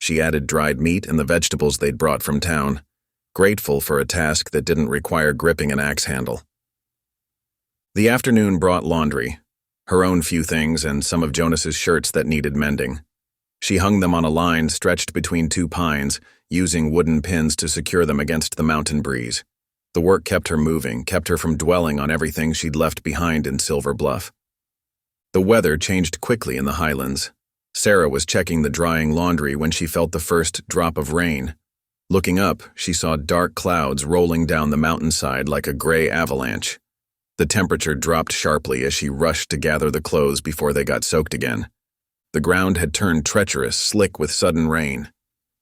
S1: She added dried meat and the vegetables they'd brought from town, grateful for a task that didn't require gripping an axe handle. The afternoon brought laundry, her own few things and some of Jonas's shirts that needed mending. She hung them on a line stretched between 2 pines, using wooden pins to secure them against the mountain breeze. The work kept her moving, kept her from dwelling on everything she'd left behind in Silver Bluff. The weather changed quickly in the highlands. Sarah was checking the drying laundry when she felt the first drop of rain. Looking up, she saw dark clouds rolling down the mountainside like a gray avalanche. The temperature dropped sharply as she rushed to gather the clothes before they got soaked again. The ground had turned treacherous, slick with sudden rain.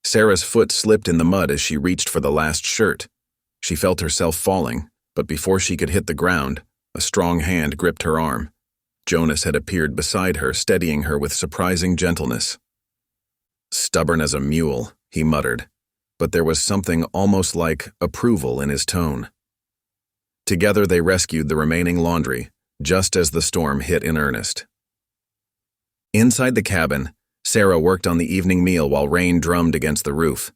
S1: Sarah's foot slipped in the mud as she reached for the last shirt. She felt herself falling, but before she could hit the ground, a strong hand gripped her arm. Jonas had appeared beside her, steadying her with surprising gentleness. "Stubborn as a mule," he muttered, but there was something almost like approval in his tone. Together they rescued the remaining laundry, just as the storm hit in earnest. Inside the cabin, Sarah worked on the evening meal while rain drummed against the roof.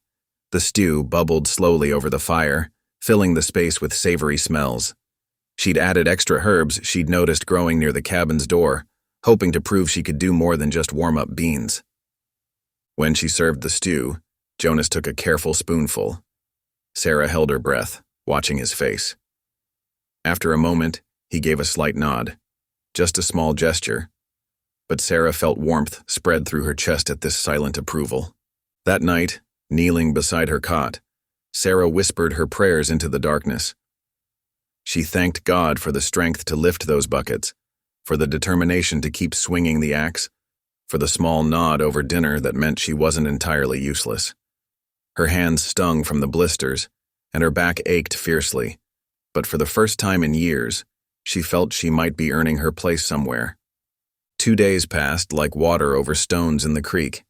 S1: The stew bubbled slowly over the fire, filling the space with savory smells. She'd added extra herbs she'd noticed growing near the cabin's door, hoping to prove she could do more than just warm up beans. When she served the stew, Jonas took a careful spoonful. Sarah held her breath, watching his face. After a moment, he gave a slight nod. Just a small gesture. But Sarah felt warmth spread through her chest at this silent approval. That night, kneeling beside her cot, Sarah whispered her prayers into the darkness. She thanked God for the strength to lift those buckets, for the determination to keep swinging the axe, for the small nod over dinner that meant she wasn't entirely useless. Her hands stung from the blisters, and her back ached fiercely, but for the first time in years, she felt she might be earning her place somewhere. 2 days passed like water over stones in the creek.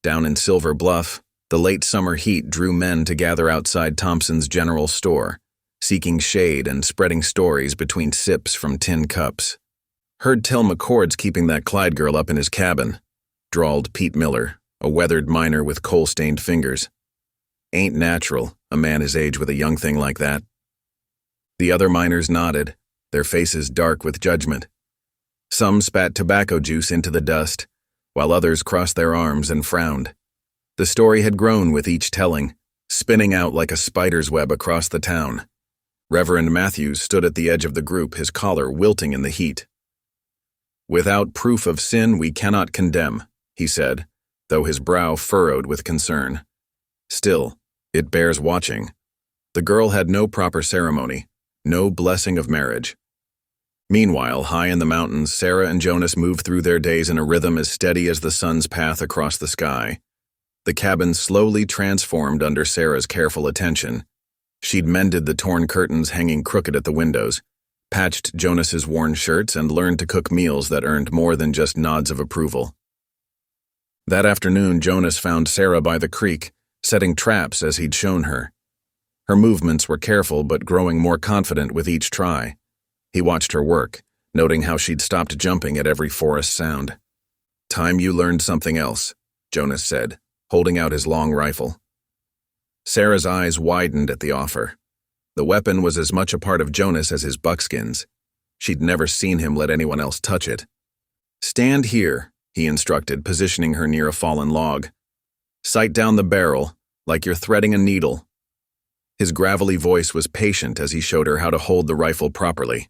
S1: Down in Silver Bluff, the late summer heat drew men to gather outside Thompson's General Store, seeking shade and spreading stories between sips from tin cups. "Heard tell McCord's keeping that Clyde girl up in his cabin," drawled Pete Miller, a weathered miner with coal-stained fingers. "Ain't natural, a man his age with a young thing like that." The other miners nodded, their faces dark with judgment. Some spat tobacco juice into the dust, while others crossed their arms and frowned. The story had grown with each telling, spinning out like a spider's web across the town. Reverend Matthews stood at the edge of the group, his collar wilting in the heat. "Without proof of sin we cannot condemn," he said, though his brow furrowed with concern. "Still, it bears watching. The girl had no proper ceremony, no blessing of marriage." Meanwhile, high in the mountains, Sarah and Jonas moved through their days in a rhythm as steady as the sun's path across the sky. The cabin slowly transformed under Sarah's careful attention. She'd mended the torn curtains hanging crooked at the windows, patched Jonas's worn shirts, and learned to cook meals that earned more than just nods of approval. That afternoon, Jonas found Sarah by the creek, setting traps as he'd shown her. Her movements were careful but growing more confident with each try. He watched her work, noting how she'd stopped jumping at every forest sound. "Time you learned something else," Jonas said, holding out his long rifle. Sarah's eyes widened at the offer. The weapon was as much a part of Jonas as his buckskins. She'd never seen him let anyone else touch it. "Stand here," he instructed, positioning her near a fallen log. "Sight down the barrel, like you're threading a needle." His gravelly voice was patient as he showed her how to hold the rifle properly.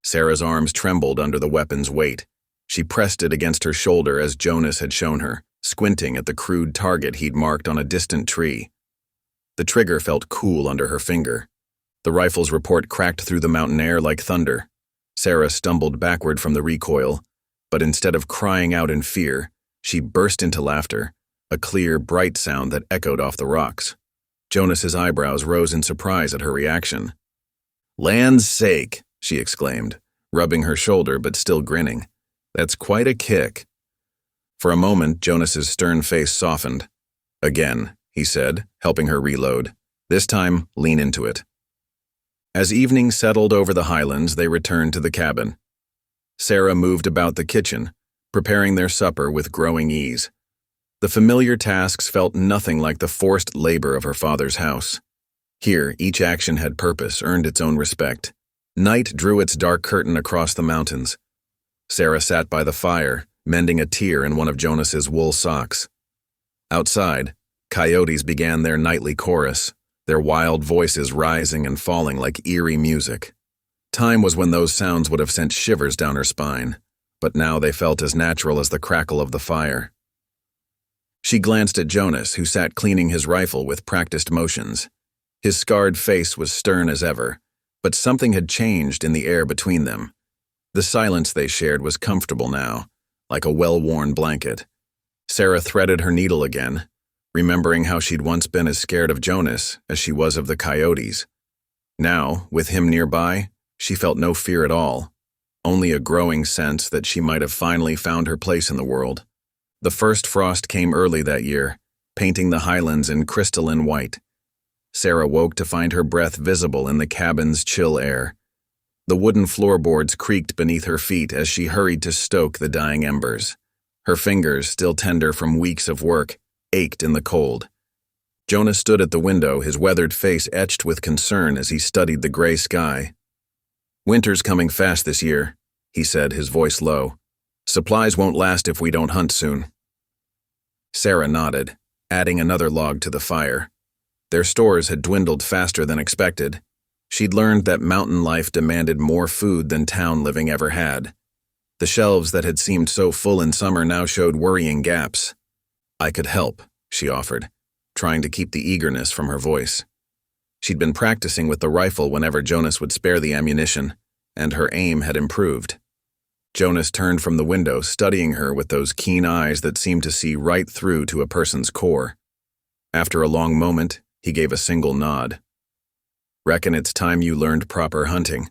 S1: Sarah's arms trembled under the weapon's weight. She pressed it against her shoulder as Jonas had shown her, squinting at the crude target he'd marked on a distant tree. The trigger felt cool under her finger. The rifle's report cracked through the mountain air like thunder. Sarah stumbled backward from the recoil, but instead of crying out in fear, she burst into laughter, a clear, bright sound that echoed off the rocks. Jonas's eyebrows rose in surprise at her reaction. "Land's sake," she exclaimed, rubbing her shoulder but still grinning. "That's quite a kick." For a moment, Jonas's stern face softened. "Again," he said, helping her reload. "This time, lean into it." As evening settled over the highlands, they returned to the cabin. Sarah moved about the kitchen, preparing their supper with growing ease. The familiar tasks felt nothing like the forced labor of her father's house. Here, each action had purpose, earned its own respect. Night drew its dark curtain across the mountains. Sarah sat by the fire, mending a tear in one of Jonas's wool socks. Outside, coyotes began their nightly chorus, their wild voices rising and falling like eerie music. Time was when those sounds would have sent shivers down her spine, but now they felt as natural as the crackle of the fire. She glanced at Jonas, who sat cleaning his rifle with practiced motions. His scarred face was stern as ever, but something had changed in the air between them. The silence they shared was comfortable now, like a well-worn blanket. Sarah threaded her needle again, remembering how she'd once been as scared of Jonas as she was of the coyotes. Now, with him nearby, she felt no fear at all, only a growing sense that she might have finally found her place in the world. The first frost came early that year, painting the highlands in crystalline white. Sarah woke to find her breath visible in the cabin's chill air. The wooden floorboards creaked beneath her feet as she hurried to stoke the dying embers. Her fingers, still tender from weeks of work, ached in the cold. Jonas stood at the window, his weathered face etched with concern as he studied the gray sky. "Winter's coming fast this year," he said, his voice low. "Supplies won't last if we don't hunt soon." Sarah nodded, adding another log to the fire. Their stores had dwindled faster than expected. She'd learned that mountain life demanded more food than town living ever had. The shelves that had seemed so full in summer now showed worrying gaps. "I could help," she offered, trying to keep the eagerness from her voice. She'd been practicing with the rifle whenever Jonas would spare the ammunition, and her aim had improved. Jonas turned from the window, studying her with those keen eyes that seemed to see right through to a person's core. After a long moment, he gave a single nod. "Reckon it's time you learned proper hunting.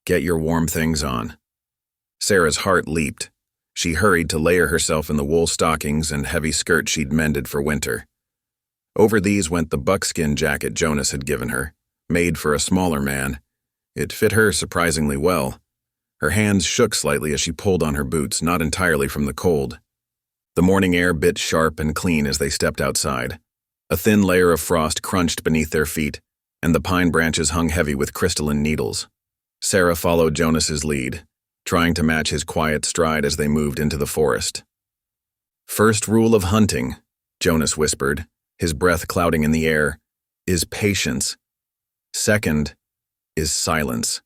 S1: Get your warm things on." Sarah's heart leaped. She hurried to layer herself in the wool stockings and heavy skirt she'd mended for winter. Over these went the buckskin jacket Jonas had given her, made for a smaller man. It fit her surprisingly well. Her hands shook slightly as she pulled on her boots, not entirely from the cold. The morning air bit sharp and clean as they stepped outside. A thin layer of frost crunched beneath their feet, and the pine branches hung heavy with crystalline needles. Sarah followed Jonas's lead, trying to match his quiet stride as they moved into the forest. "First rule of hunting," Jonas whispered, his breath clouding in the air, "is patience. Second is silence."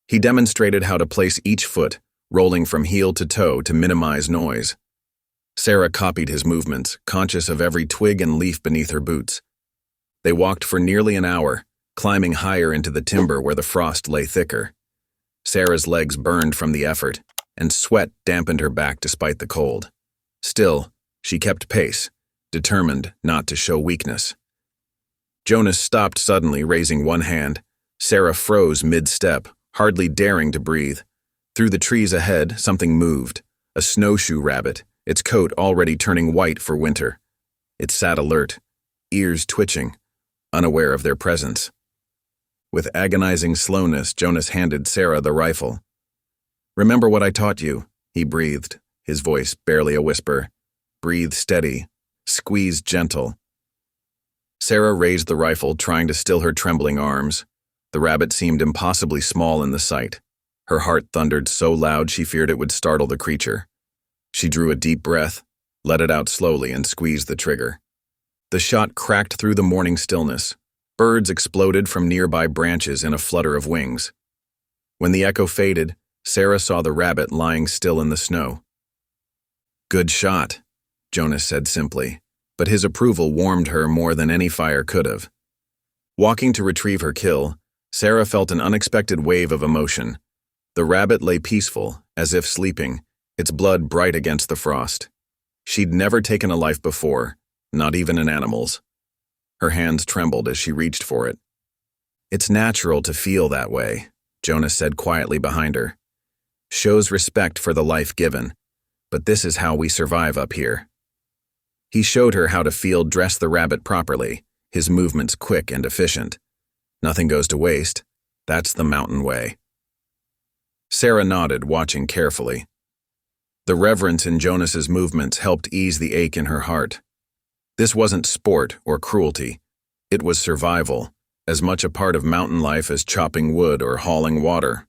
S1: He demonstrated how to place each foot, rolling from heel to toe to minimize noise. Sarah copied his movements, conscious of every twig and leaf beneath her boots. They walked for nearly an hour, climbing higher into the timber where the frost lay thicker. Sarah's legs burned from the effort, and sweat dampened her back despite the cold. Still, she kept pace, determined not to show weakness. Jonas stopped suddenly, raising one hand. Sarah froze mid-step, hardly daring to breathe. Through the trees ahead, something moved. A snowshoe rabbit, its coat already turning white for winter. It sat alert, ears twitching, unaware of their presence. With agonizing slowness, Jonas handed Sarah the rifle. "Remember what I taught you," he breathed, his voice barely a whisper. "Breathe steady, squeeze gentle." Sarah raised the rifle, trying to still her trembling arms. The rabbit seemed impossibly small in the sight. Her heart thundered so loud she feared it would startle the creature. She drew a deep breath, let it out slowly, and squeezed the trigger. The shot cracked through the morning stillness. Birds exploded from nearby branches in a flutter of wings. When the echo faded, Sarah saw the rabbit lying still in the snow. "Good shot," Jonas said simply, but his approval warmed her more than any fire could have. Walking to retrieve her kill, Sarah felt an unexpected wave of emotion. The rabbit lay peaceful, as if sleeping, its blood bright against the frost. She'd never taken a life before, not even an animal's. Her hands trembled as she reached for it. "It's natural to feel that way," Jonas said quietly behind her. "Shows respect for the life given, but this is how we survive up here." He showed her how to field dress the rabbit properly, his movements quick and efficient. Nothing goes to waste. That's the mountain way. Sarah nodded, watching carefully. The reverence in Jonas's movements helped ease the ache in her heart. This wasn't sport or cruelty. It was survival, as much a part of mountain life as chopping wood or hauling water.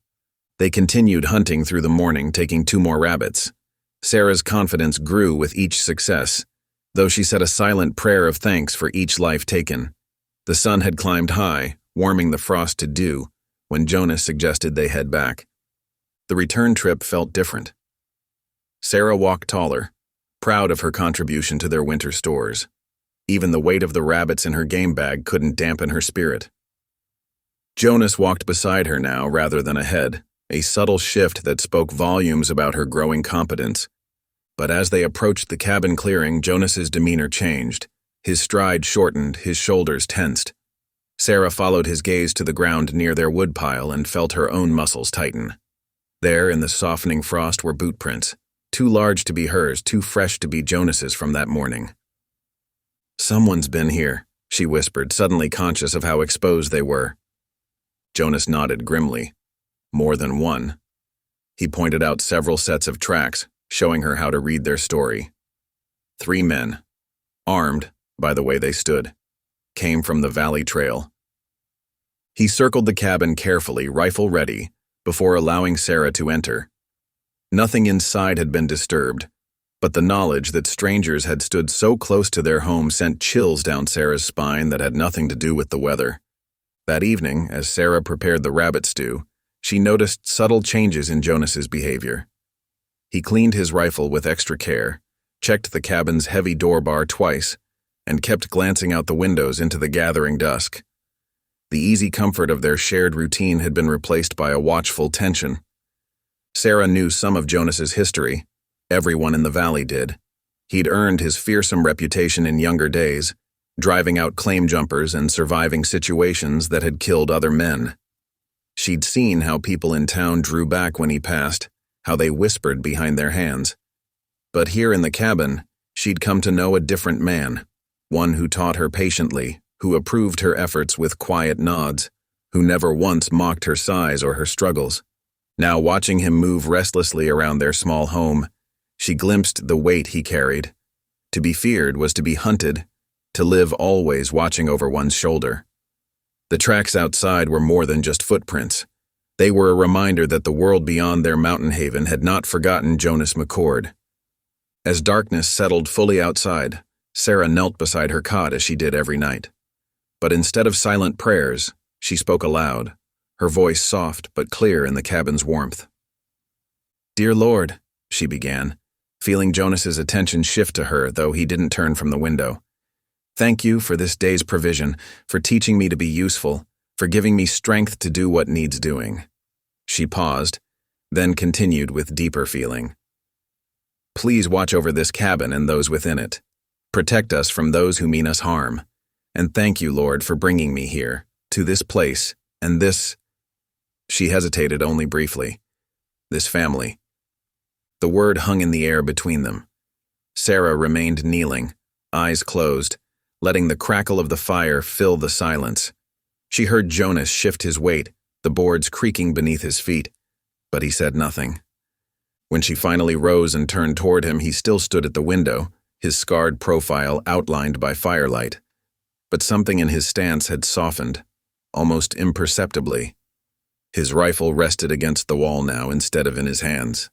S1: They continued hunting through the morning, taking 2 more rabbits. Sarah's confidence grew with each success, though she said a silent prayer of thanks for each life taken. The sun had climbed high, warming the frost to dew, when Jonas suggested they head back. The return trip felt different. Sarah walked taller, proud of her contribution to their winter stores. Even the weight of the rabbits in her game bag couldn't dampen her spirit. Jonas walked beside her now rather than ahead, a subtle shift that spoke volumes about her growing competence. But as they approached the cabin clearing, Jonas's demeanor changed. His stride shortened, his shoulders tensed. Sarah followed his gaze to the ground near their woodpile and felt her own muscles tighten. There, in the softening frost, were boot prints, too large to be hers, too fresh to be Jonas's from that morning. "Someone's been here," she whispered, suddenly conscious of how exposed they were. Jonas nodded grimly. "More than one." He pointed out several sets of tracks, showing her how to read their story. 3 men, armed by the way they stood, came from the valley trail. He circled the cabin carefully, rifle ready, before allowing Sarah to enter. Nothing inside had been disturbed. But the knowledge that strangers had stood so close to their home sent chills down Sarah's spine that had nothing to do with the weather. That evening, as Sarah prepared the rabbit stew, she noticed subtle changes in Jonas's behavior. He cleaned his rifle with extra care, checked the cabin's heavy door bar twice, and kept glancing out the windows into the gathering dusk. The easy comfort of their shared routine had been replaced by a watchful tension. Sarah knew some of Jonas's history. Everyone in the valley did. He'd earned his fearsome reputation in younger days, driving out claim jumpers and surviving situations that had killed other men. She'd seen how people in town drew back when he passed, how they whispered behind their hands. But here in the cabin, she'd come to know a different man, one who taught her patiently, who approved her efforts with quiet nods, who never once mocked her size or her struggles. Now, watching him move restlessly around their small home, she glimpsed the weight he carried. To be feared was to be hunted, to live always watching over one's shoulder. The tracks outside were more than just footprints. They were a reminder that the world beyond their mountain haven had not forgotten Jonas McCord. As darkness settled fully outside, Sarah knelt beside her cot as she did every night. But instead of silent prayers, she spoke aloud, her voice soft but clear in the cabin's warmth. "Dear Lord," she began, feeling Jonas's attention shift to her, though he didn't turn from the window. "Thank you for this day's provision, for teaching me to be useful, for giving me strength to do what needs doing." She paused, then continued with deeper feeling. "Please watch over this cabin and those within it. Protect us from those who mean us harm. And thank you, Lord, for bringing me here, to this place, and this—" She hesitated only briefly. "This family." The word hung in the air between them. Sarah remained kneeling, eyes closed, letting the crackle of the fire fill the silence. She heard Jonas shift his weight, the boards creaking beneath his feet, but he said nothing. When she finally rose and turned toward him, he still stood at the window, his scarred profile outlined by firelight. But something in his stance had softened, almost imperceptibly. His rifle rested against the wall now instead of in his hands.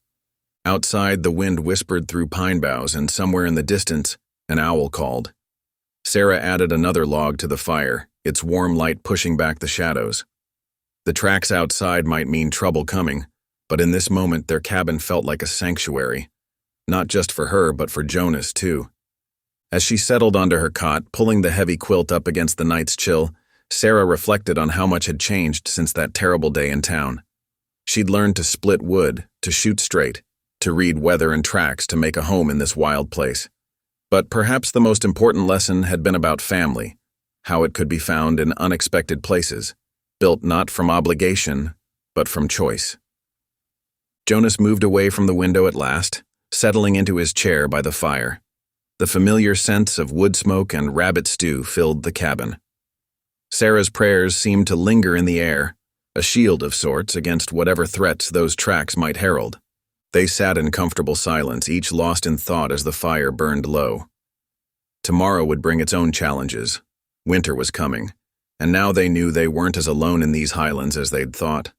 S1: Outside, the wind whispered through pine boughs, and somewhere in the distance, an owl called. Sarah added another log to the fire, its warm light pushing back the shadows. The tracks outside might mean trouble coming, but in this moment their cabin felt like a sanctuary, not just for her but for Jonas too. As she settled onto her cot, pulling the heavy quilt up against the night's chill, Sarah reflected on how much had changed since that terrible day in town. She'd learned to split wood, to shoot straight, to read weather and tracks to make a home in this wild place. But perhaps the most important lesson had been about family, how it could be found in unexpected places, built not from obligation, but from choice. Jonas moved away from the window at last, settling into his chair by the fire. The familiar scents of wood smoke and rabbit stew filled the cabin. Sarah's prayers seemed to linger in the air, a shield of sorts against whatever threats those tracks might herald. They sat in comfortable silence, each lost in thought as the fire burned low. Tomorrow would bring its own challenges. Winter was coming, and now they knew they weren't as alone in these highlands as they'd thought.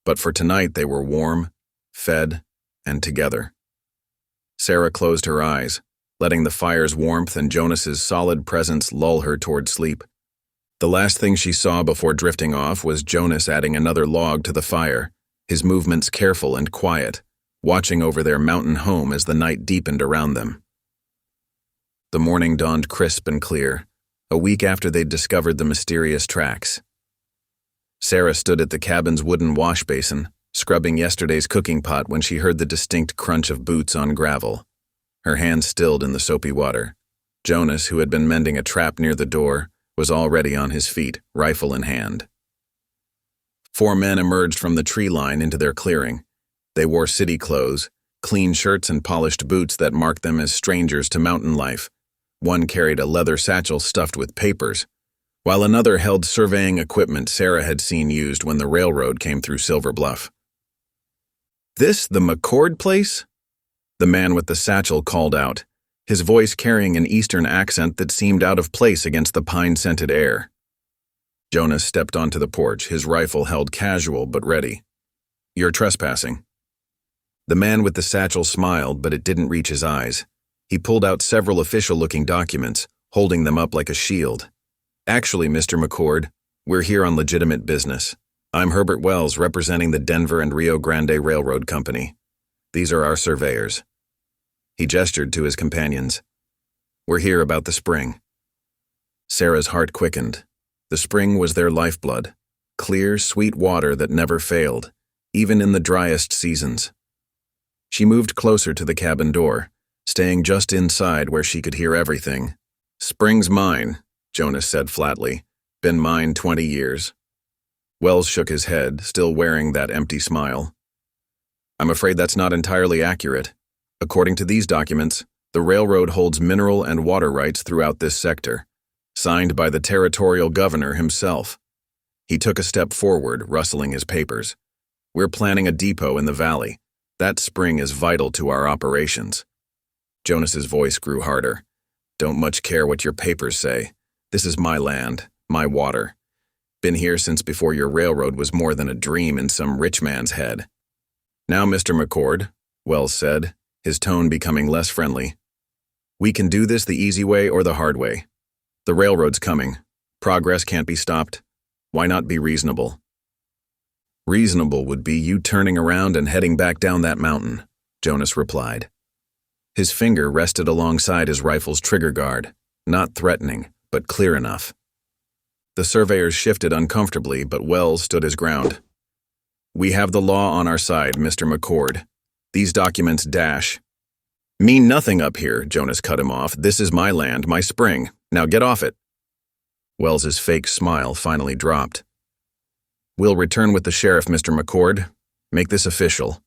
S1: But for tonight they were warm, fed, and together. Sarah closed her eyes, letting the fire's warmth and Jonas's solid presence lull her toward sleep. The last thing she saw before drifting off was Jonas adding another log to the fire, his movements careful and quiet, watching over their mountain home as the night deepened around them. The morning dawned crisp and clear, a week after they'd discovered the mysterious tracks. Sarah stood at the cabin's wooden wash basin, scrubbing yesterday's cooking pot when she heard the distinct crunch of boots on gravel. Her hands stilled in the soapy water. Jonas, who had been mending a trap near the door, was already on his feet, rifle in hand. 4 men emerged from the tree line into their clearing. They wore city clothes, clean shirts and polished boots that marked them as strangers to mountain life. One carried a leather satchel stuffed with papers, while another held surveying equipment Sarah had seen used when the railroad came through Silver Bluff. "This the McCord place?" The man with the satchel called out, his voice carrying an Eastern accent that seemed out of place against the pine-scented air. Jonas stepped onto the porch, his rifle held casual but ready. "You're trespassing." The man with the satchel smiled, but it didn't reach his eyes. He pulled out several official-looking documents, holding them up like a shield. Actually, Mr. McCord, we're here on legitimate business. I'm Herbert Wells, representing the Denver and Rio Grande Railroad Company. These are our surveyors. He gestured to his companions. We're here about the spring. Sarah's heart quickened. The spring was their lifeblood. Clear, sweet water that never failed, even in the driest seasons. She moved closer to the cabin door, staying just inside where she could hear everything. Spring's mine, Jonas said flatly. Been mine 20 years. Wells shook his head, still wearing that empty smile. I'm afraid that's not entirely accurate. According to these documents, the railroad holds mineral and water rights throughout this sector, signed by the territorial governor himself. He took a step forward, rustling his papers. We're planning a depot in the valley. That spring is vital to our operations. Jonas's voice grew harder. Don't much care what your papers say. This is my land, my water. Been here since before your railroad was more than a dream in some rich man's head. Now, Mr. McCord, Wells said, his tone becoming less friendly. We can do this the easy way or the hard way. The railroad's coming. Progress can't be stopped. Why not be reasonable? Reasonable would be you turning around and heading back down that mountain, Jonas replied. His finger rested alongside his rifle's trigger guard, not threatening, but clear enough. The surveyors shifted uncomfortably, but Wells stood his ground. We have the law on our side, Mr. McCord. These documents mean nothing up here, Jonas cut him off. This is my land, my spring. Now get off it. Wells's fake smile finally dropped. We'll return with the sheriff, Mr. McCord. Make this official.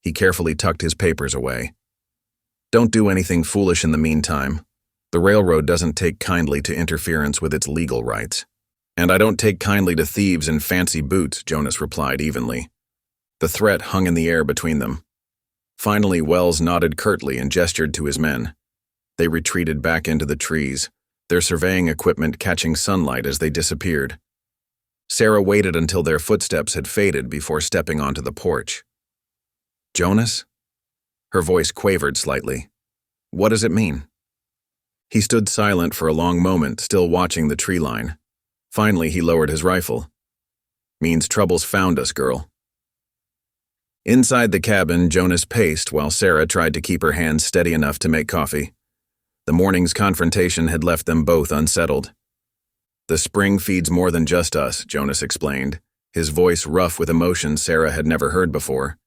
S1: He carefully tucked his papers away. Don't do anything foolish in the meantime. The railroad doesn't take kindly to interference with its legal rights. And I don't take kindly to thieves in fancy boots, Jonas replied evenly. The threat hung in the air between them. Finally, Wells nodded curtly and gestured to his men. They retreated back into the trees, their surveying equipment catching sunlight as they disappeared. Sarah waited until their footsteps had faded before stepping onto the porch. Jonas? Her voice quavered slightly. What does it mean? He stood silent for a long moment, still watching the tree line. Finally, he lowered his rifle. Means trouble's found us, girl. Inside the cabin, Jonas paced while Sarah tried to keep her hands steady enough to make coffee. The morning's confrontation had left them both unsettled. The spring feeds more than just us, Jonas explained, his voice rough with emotion Sarah had never heard before.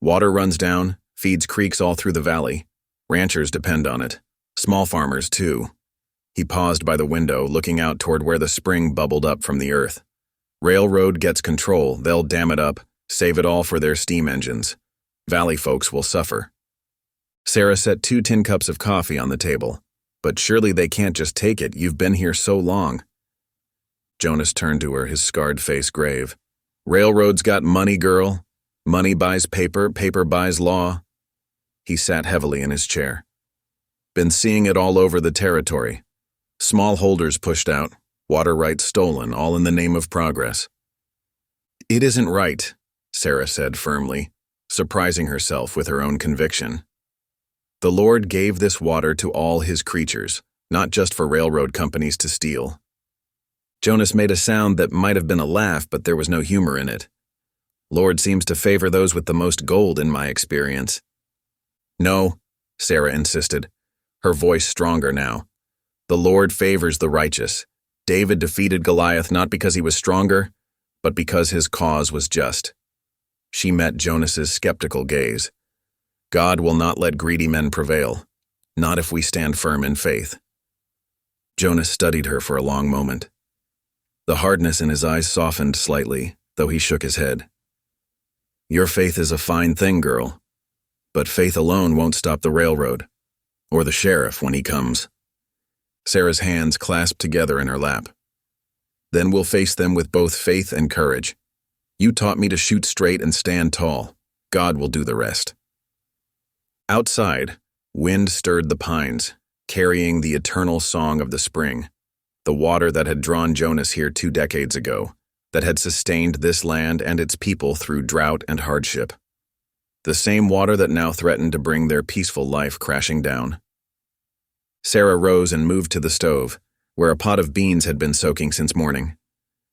S1: Water runs down, feeds creeks all through the valley. Ranchers depend on it. Small farmers, too. He paused by the window, looking out toward where the spring bubbled up from the earth. Railroad gets control, they'll dam it up, save it all for their steam engines. Valley folks will suffer. Sarah set 2 tin cups of coffee on the table. But surely they can't just take it, you've been here so long. Jonas turned to her, his scarred face grave. Railroad's got money, girl. Money buys paper, paper buys law. He sat heavily in his chair. Been seeing it all over the territory. Small holders pushed out, water rights stolen, all in the name of progress. It isn't right, Sarah said firmly, surprising herself with her own conviction. The Lord gave this water to all his creatures, not just for railroad companies to steal. Jonas made a sound that might have been a laugh, but there was no humor in it. Lord seems to favor those with the most gold in my experience. No, Sarah insisted, her voice stronger now. The Lord favors the righteous. David defeated Goliath not because he was stronger, but because his cause was just. She met Jonas's skeptical gaze. God will not let greedy men prevail, not if we stand firm in faith. Jonas studied her for a long moment. The hardness in his eyes softened slightly, though he shook his head. Your faith is a fine thing, girl, but faith alone won't stop the railroad, or the sheriff when he comes. Sarah's hands clasped together in her lap. Then we'll face them with both faith and courage. You taught me to shoot straight and stand tall. God will do the rest. Outside, wind stirred the pines, carrying the eternal song of the spring, the water that had drawn Jonas here 2 decades ago, that had sustained this land and its people through drought and hardship. the same water that now threatened to bring their peaceful life crashing down. Sarah rose and moved to the stove, where a pot of beans had been soaking since morning.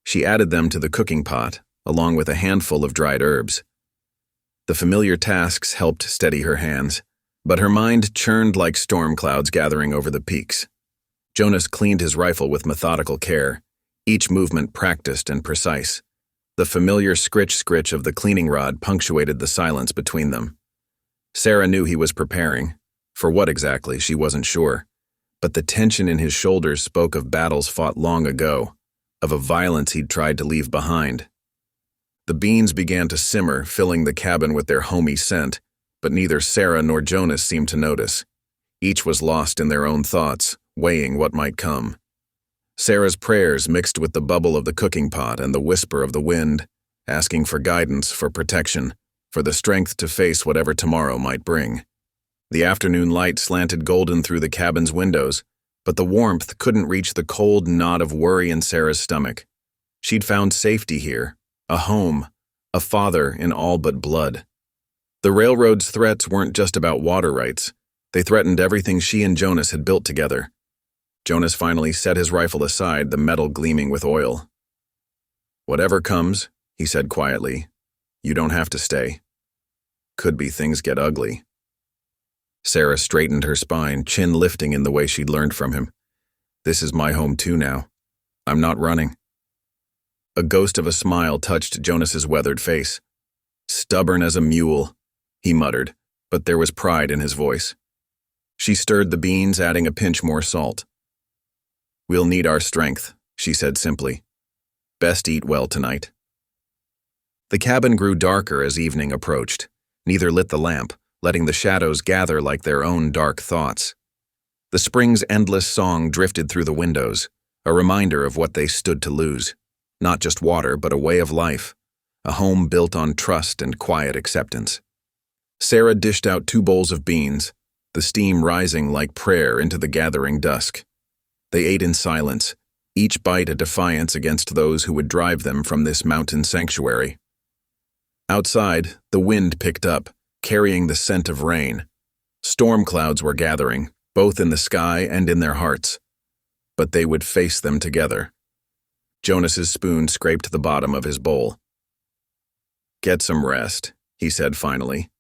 S1: She added them to the cooking pot, along with a handful of dried herbs. The familiar tasks helped steady her hands, but her mind churned like storm clouds gathering over the peaks. Jonas cleaned his rifle with methodical care, each movement practiced and precise. The familiar scritch-scritch of the cleaning rod punctuated the silence between them. Sarah knew he was preparing. For what exactly, she wasn't sure. But the tension in his shoulders spoke of battles fought long ago, of a violence he'd tried to leave behind. The beans began to simmer, filling the cabin with their homey scent, but neither Sarah nor Jonas seemed to notice. Each was lost in their own thoughts, weighing what might come. Sarah's prayers mixed with the bubble of the cooking pot and the whisper of the wind, asking for guidance, for protection, for the strength to face whatever tomorrow might bring. The afternoon light slanted golden through the cabin's windows, but the warmth couldn't reach the cold knot of worry in Sarah's stomach. She'd found safety here, a home, a father in all but blood. The railroad's threats weren't just about water rights. They threatened everything she and Jonas had built together. Jonas finally set his rifle aside, the metal gleaming with oil. "Whatever comes," he said quietly, "you don't have to stay. Could be things get ugly." Sarah straightened her spine, chin lifting in the way she'd learned from him. "This is my home too now. I'm not running." A ghost of a smile touched Jonas's weathered face. "Stubborn as a mule," he muttered, but there was pride in his voice. She stirred the beans, adding a pinch more salt. "We'll need our strength," she said simply. "Best eat well tonight." The cabin grew darker as evening approached. Neither lit the lamp, letting the shadows gather like their own dark thoughts. The spring's endless song drifted through the windows, a reminder of what they stood to lose. Not just water, but a way of life, a home built on trust and quiet acceptance. Sarah dished out 2 bowls of beans, the steam rising like prayer into the gathering dusk. They ate in silence, each bite a defiance against those who would drive them from this mountain sanctuary. Outside, the wind picked up, carrying the scent of rain. Storm clouds were gathering, both in the sky and in their hearts. But they would face them together. Jonas's spoon scraped the bottom of his bowl. "Get some rest," he said finally.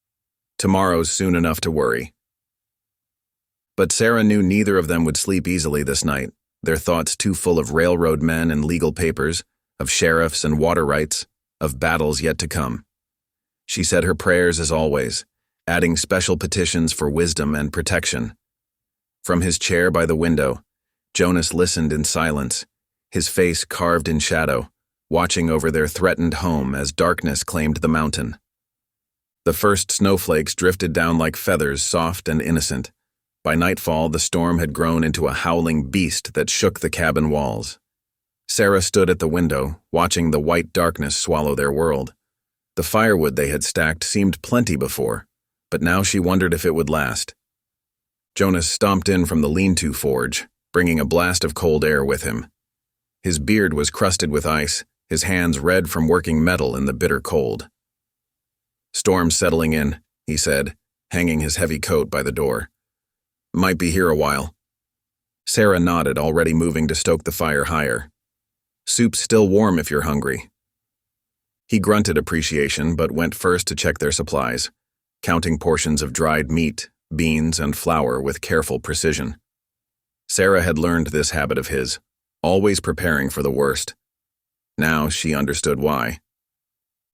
S1: "Tomorrow's soon enough to worry." But Sarah knew neither of them would sleep easily this night, their thoughts too full of railroad men and legal papers, of sheriffs and water rights, of battles yet to come. She said her prayers as always, adding special petitions for wisdom and protection. From his chair by the window, Jonas listened in silence, his face carved in shadow, watching over their threatened home as darkness claimed the mountain. The first snowflakes drifted down like feathers, soft and innocent. By nightfall, the storm had grown into a howling beast that shook the cabin walls. Sarah stood at the window, watching the white darkness swallow their world. The firewood they had stacked seemed plenty before, but now she wondered if it would last. Jonas stomped in from the lean-to forge, bringing a blast of cold air with him. His beard was crusted with ice, his hands red from working metal in the bitter cold. "Storm's settling in," he said, hanging his heavy coat by the door. "Might be here a while." Sarah nodded, already moving to stoke the fire higher. "Soup's still warm if you're hungry." He grunted appreciation, but went first to check their supplies, counting portions of dried meat, beans, and flour with careful precision. Sarah had learned this habit of his, always preparing for the worst. Now she understood why.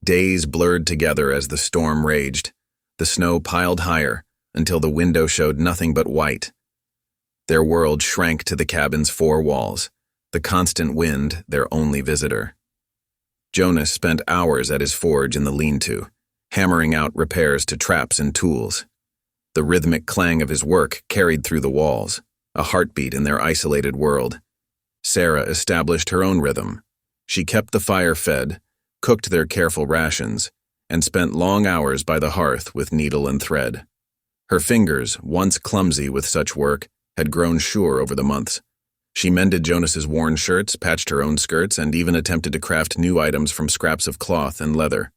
S1: Days blurred together as the storm raged. The snow piled higher until the window showed nothing but white. Their world shrank to the cabin's 4 walls, the constant wind their only visitor. Jonas spent hours at his forge in the lean-to, hammering out repairs to traps and tools. The rhythmic clang of his work carried through the walls, a heartbeat in their isolated world. Sarah established her own rhythm. She kept the fire fed, cooked their careful rations, and spent long hours by the hearth with needle and thread. Her fingers, once clumsy with such work, had grown sure over the months. She mended Jonas's worn shirts, patched her own skirts, and even attempted to craft new items from scraps of cloth and leather.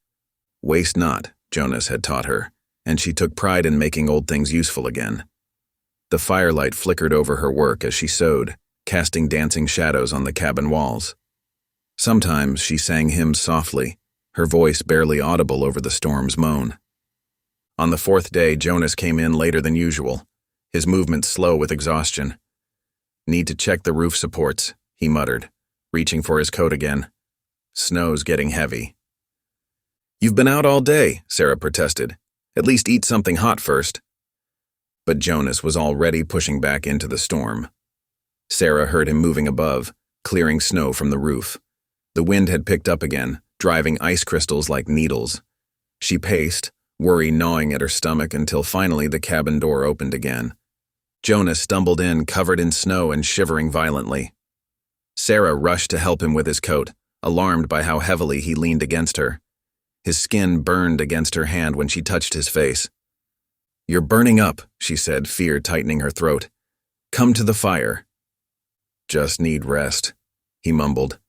S1: "Waste not," Jonas had taught her. and she took pride in making old things useful again. The firelight flickered over her work as she sewed, casting dancing shadows on the cabin walls. Sometimes she sang hymns softly, her voice barely audible over the storm's moan. On the fourth day, Jonas came in later than usual, his movements slow with exhaustion. "Need to check the roof supports," he muttered, reaching for his coat again. "Snow's getting heavy." "You've been out all day," Sarah protested. "At least eat something hot first." But Jonas was already pushing back into the storm. Sarah heard him moving above, clearing snow from the roof. The wind had picked up again, driving ice crystals like needles. She paced, worry gnawing at her stomach until finally the cabin door opened again. Jonas stumbled in, covered in snow and shivering violently. Sarah rushed to help him with his coat, alarmed by how heavily he leaned against her. His skin burned against her hand when she touched his face. "You're burning up," she said, fear tightening her throat. "Come to the fire." "Just need rest," he mumbled,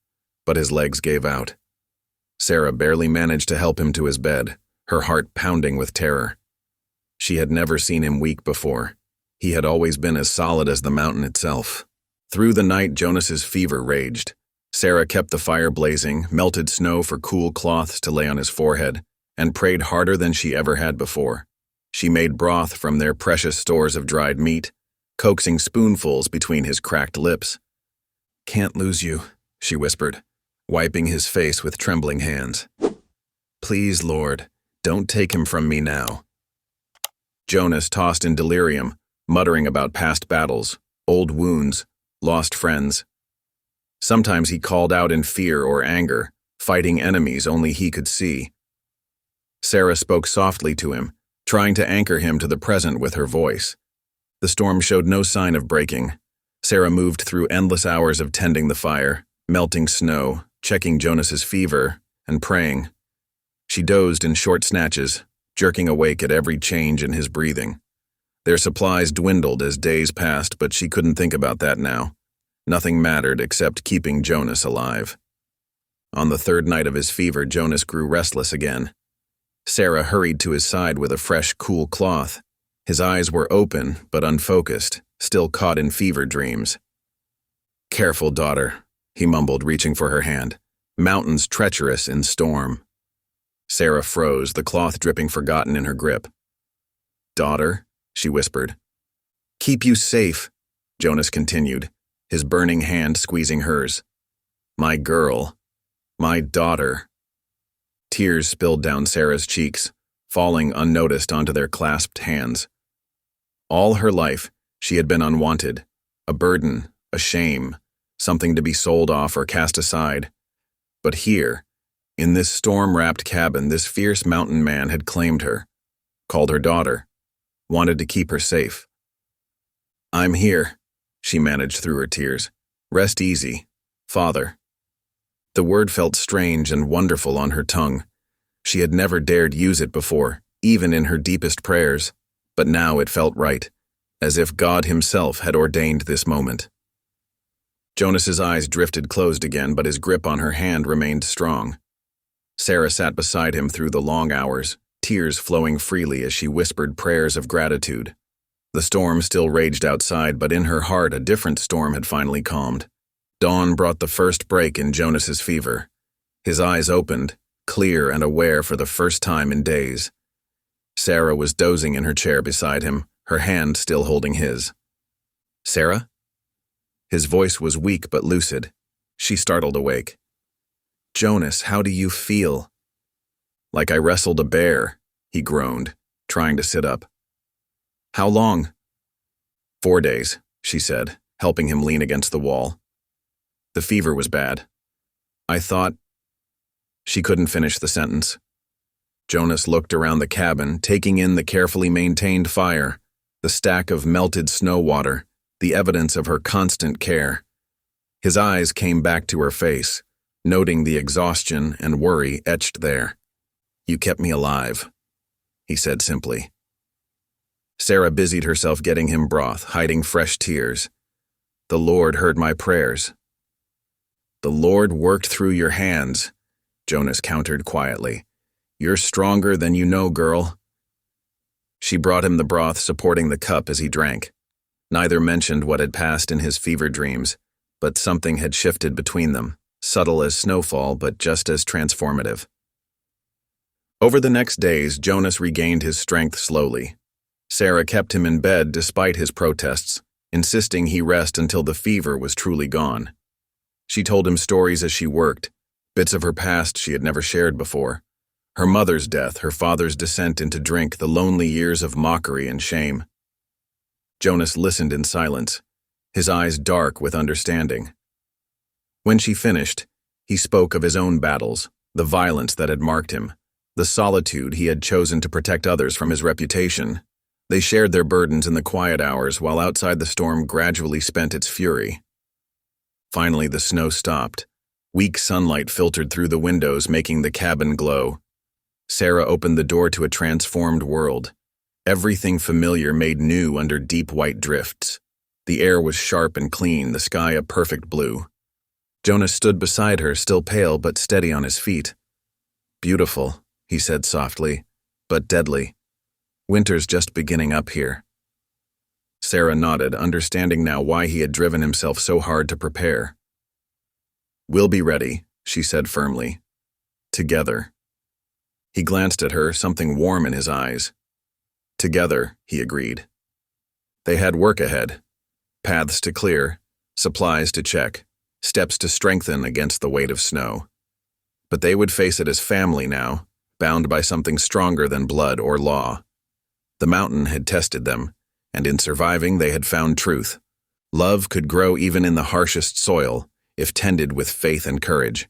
S1: but his legs gave out. Sarah barely managed to help him to his bed, her heart pounding with terror. She had never seen him weak before. He had always been as solid as the mountain itself. Through the night, Jonas's fever raged. Sarah kept the fire blazing, melted snow for cool cloths to lay on his forehead, and prayed harder than she ever had before. She made broth from their precious stores of dried meat, coaxing spoonfuls between his cracked lips. "Can't lose you," she whispered, wiping his face with trembling hands. "Please, Lord, don't take him from me now." Jonas tossed in delirium, muttering about past battles, old wounds, lost friends. Sometimes he called out in fear or anger, fighting enemies only he could see. Sarah spoke softly to him, trying to anchor him to the present with her voice. The storm showed no sign of breaking. Sarah moved through endless hours of tending the fire, melting snow, checking Jonas's fever, and praying. She dozed in short snatches, jerking awake at every change in his breathing. Their supplies dwindled as days passed, but she couldn't think about that now. Nothing mattered except keeping Jonas alive. On the third night of his fever, Jonas grew restless again. Sarah hurried to his side with a fresh, cool cloth. His eyes were open, but unfocused, still caught in fever dreams. "Careful, daughter," he mumbled, reaching for her hand. "Mountains treacherous in storm." Sarah froze, the cloth dripping forgotten in her grip. "Daughter," she whispered. "Keep you safe," Jonas continued, his burning hand squeezing hers. "My girl. My daughter." Tears spilled down Sarah's cheeks, falling unnoticed onto their clasped hands. All her life, she had been unwanted, a burden, a shame, something to be sold off or cast aside. But here, in this storm-wrapped cabin, this fierce mountain man had claimed her, called her daughter, wanted to keep her safe. "I'm here," she managed through her tears. "Rest easy, Father." The word felt strange and wonderful on her tongue. She had never dared use it before, even in her deepest prayers, but now it felt right, as if God himself had ordained this moment. Jonas's eyes drifted closed again, but his grip on her hand remained strong. Sarah sat beside him through the long hours, tears flowing freely as she whispered prayers of gratitude. The storm still raged outside, but in her heart a different storm had finally calmed. Dawn brought the first break in Jonas's fever. His eyes opened, clear and aware for the first time in days. Sarah was dozing in her chair beside him, her hand still holding his. "Sarah?" His voice was weak but lucid. She startled awake. "Jonas, how do you feel?" "Like I wrestled a bear," he groaned, trying to sit up. "How long?" "4 days," she said, helping him lean against the wall. "The fever was bad. I thought—" She couldn't finish the sentence. Jonas looked around the cabin, taking in the carefully maintained fire, the stack of melted snow water, the evidence of her constant care. His eyes came back to her face, noting the exhaustion and worry etched there. "You kept me alive," he said simply. Sarah busied herself getting him broth, hiding fresh tears. "The Lord heard my prayers." "The Lord worked through your hands," Jonas countered quietly. "You're stronger than you know, girl." She brought him the broth, supporting the cup as he drank. Neither mentioned what had passed in his fever dreams, but something had shifted between them, subtle as snowfall but just as transformative. Over the next days, Jonas regained his strength slowly. Sarah kept him in bed despite his protests, insisting he rest until the fever was truly gone. She told him stories as she worked, bits of her past she had never shared before. Her mother's death, her father's descent into drink, the lonely years of mockery and shame. Jonas listened in silence, his eyes dark with understanding. When she finished, he spoke of his own battles, the violence that had marked him, the solitude he had chosen to protect others from his reputation. They shared their burdens in the quiet hours while outside the storm gradually spent its fury. Finally, the snow stopped. Weak sunlight filtered through the windows, making the cabin glow. Sarah opened the door to a transformed world. Everything familiar made new under deep white drifts. The air was sharp and clean, the sky a perfect blue. Jonas stood beside her, still pale but steady on his feet. "Beautiful," he said softly, "but deadly. Winter's just beginning up here." Sarah nodded, understanding now why he had driven himself so hard to prepare. "We'll be ready," she said firmly. "Together." He glanced at her, something warm in his eyes. "Together," he agreed. They had work ahead. Paths to clear, supplies to check, steps to strengthen against the weight of snow. But they would face it as family now, bound by something stronger than blood or law. The mountain had tested them, and in surviving they had found truth. Love could grow even in the harshest soil, if tended with faith and courage.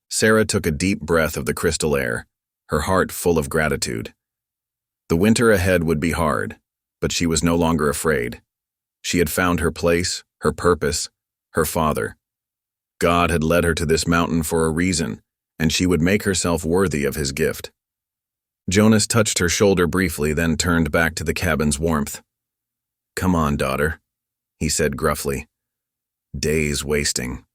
S1: Sarah took a deep breath of the crystal air, her heart full of gratitude. The winter ahead would be hard, but she was no longer afraid. She had found her place, her purpose, her father. God had led her to this mountain for a reason, and she would make herself worthy of his gift. Jonas touched her shoulder briefly, then turned back to the cabin's warmth. "Come on, daughter," he said gruffly. "Days wasting."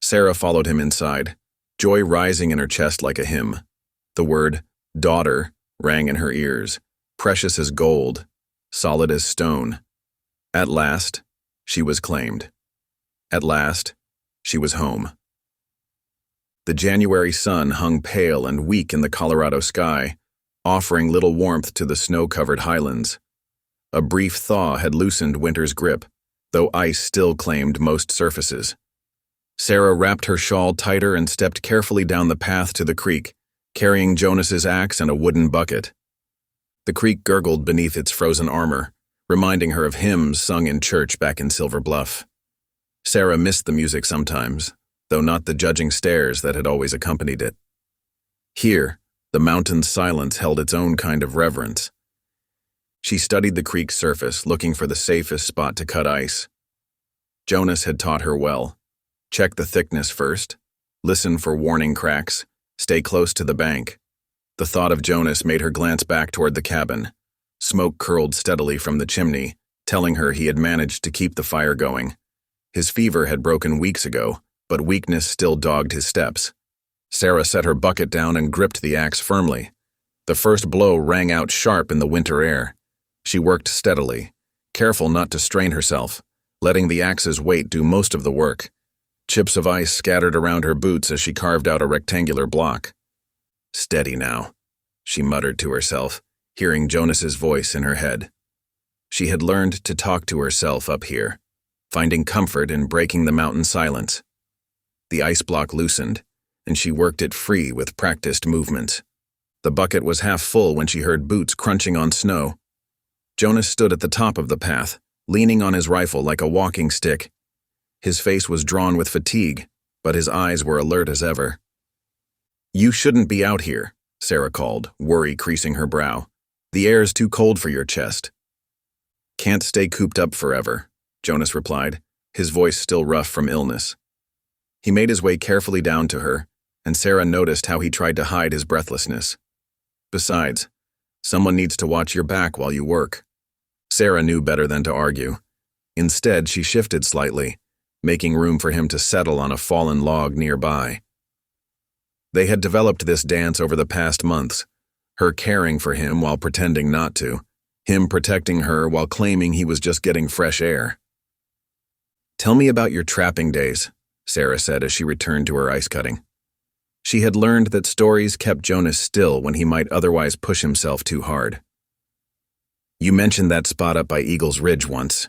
S1: Sarah followed him inside, joy rising in her chest like a hymn. The word, daughter, rang in her ears, precious as gold, solid as stone. At last, she was claimed. At last, she was home. The January sun hung pale and weak in the Colorado sky, offering little warmth to the snow-covered highlands. A brief thaw had loosened winter's grip, though ice still claimed most surfaces. Sarah wrapped her shawl tighter and stepped carefully down the path to the creek, carrying Jonas's axe and a wooden bucket. The creek gurgled beneath its frozen armor, reminding her of hymns sung in church back in Silver Bluff. Sarah missed the music sometimes, though not the judging stares that had always accompanied it. Here, the mountain's silence held its own kind of reverence. She studied the creek's surface, looking for the safest spot to cut ice. Jonas had taught her well. Check the thickness first, listen for warning cracks, stay close to the bank. The thought of Jonas made her glance back toward the cabin. Smoke curled steadily from the chimney, telling her he had managed to keep the fire going. His fever had broken weeks ago, but weakness still dogged his steps. Sarah set her bucket down and gripped the axe firmly. The first blow rang out sharp in the winter air. She worked steadily, careful not to strain herself, letting the axe's weight do most of the work. Chips of ice scattered around her boots as she carved out a rectangular block. "Steady now," she muttered to herself, hearing Jonas's voice in her head. She had learned to talk to herself up here, finding comfort in breaking the mountain silence. The ice block loosened, and she worked it free with practiced movements. The bucket was half full when she heard boots crunching on snow. Jonas stood at the top of the path, leaning on his rifle like a walking stick. His face was drawn with fatigue, but his eyes were alert as ever. "You shouldn't be out here," Sarah called, worry creasing her brow. "The air's too cold for your chest." "Can't stay cooped up forever," Jonas replied, his voice still rough from illness. He made his way carefully down to her, and Sarah noticed how he tried to hide his breathlessness. "Besides, someone needs to watch your back while you work." Sarah knew better than to argue. Instead, she shifted slightly, making room for him to settle on a fallen log nearby. They had developed this dance over the past months, Her caring for him while pretending not to. Him protecting her while claiming he was just getting fresh air. "Tell me about your trapping days," Sarah said as she returned to her ice cutting. She had learned that stories kept Jonas still when he might otherwise push himself too hard. "You mentioned that spot up by Eagle's Ridge once."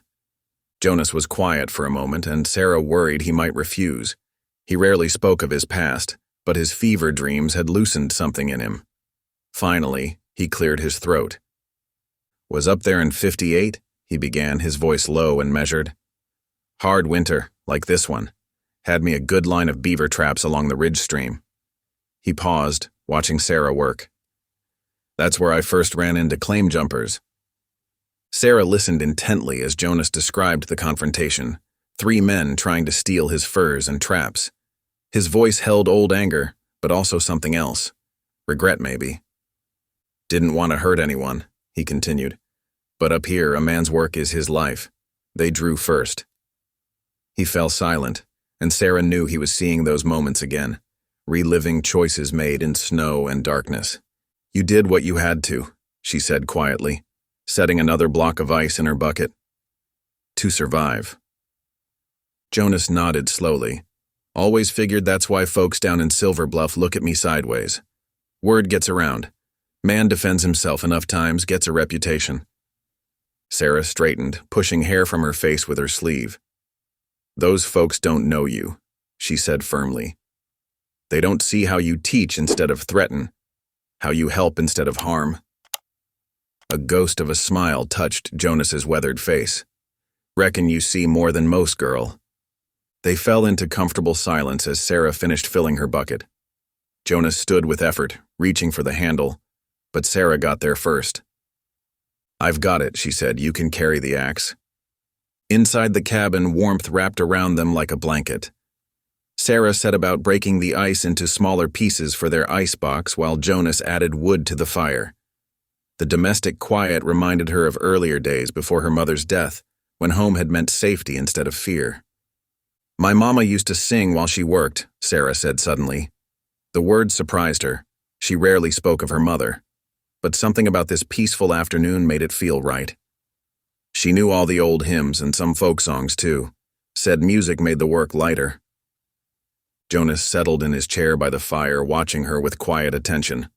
S1: Jonas was quiet for a moment, and Sarah worried he might refuse. He rarely spoke of his past, but his fever dreams had loosened something in him. Finally, he cleared his throat. "Was up there in '58, he began, his voice low and measured. "Hard winter, like this one. Had me a good line of beaver traps along the ridge stream." He paused, watching Sarah work. "That's where I first ran into claim jumpers." Sarah listened intently as Jonas described the confrontation, 3 men trying to steal his furs and traps. His voice held old anger, but also something else. Regret, maybe. "Didn't want to hurt anyone," he continued. "But up here, a man's work is his life. They drew first." He fell silent, and Sarah knew he was seeing those moments again, reliving choices made in snow and darkness. "You did what you had to," she said quietly, setting another block of ice in her bucket. "To survive." Jonas nodded slowly. "Always figured that's why folks down in Silver Bluff look at me sideways. Word gets around. Man defends himself enough times, gets a reputation." Sarah straightened, pushing hair from her face with her sleeve. "Those folks don't know you," she said firmly. "They don't see how you teach instead of threaten, how you help instead of harm." A ghost of a smile touched Jonas's weathered face. "Reckon you see more than most, girl." They fell into comfortable silence as Sarah finished filling her bucket. Jonas stood with effort, reaching for the handle, but Sarah got there first. "I've got it," she said. "You can carry the axe." Inside the cabin, warmth wrapped around them like a blanket. Sarah set about breaking the ice into smaller pieces for their icebox while Jonas added wood to the fire. The domestic quiet reminded her of earlier days before her mother's death, when home had meant safety instead of fear. "My mama used to sing while she worked," Sarah said suddenly. The words surprised her. She rarely spoke of her mother, but something about this peaceful afternoon made it feel right. She knew all the old hymns and some folk songs too, said music made the work lighter. Jonas settled in his chair by the fire, watching her with quiet attention.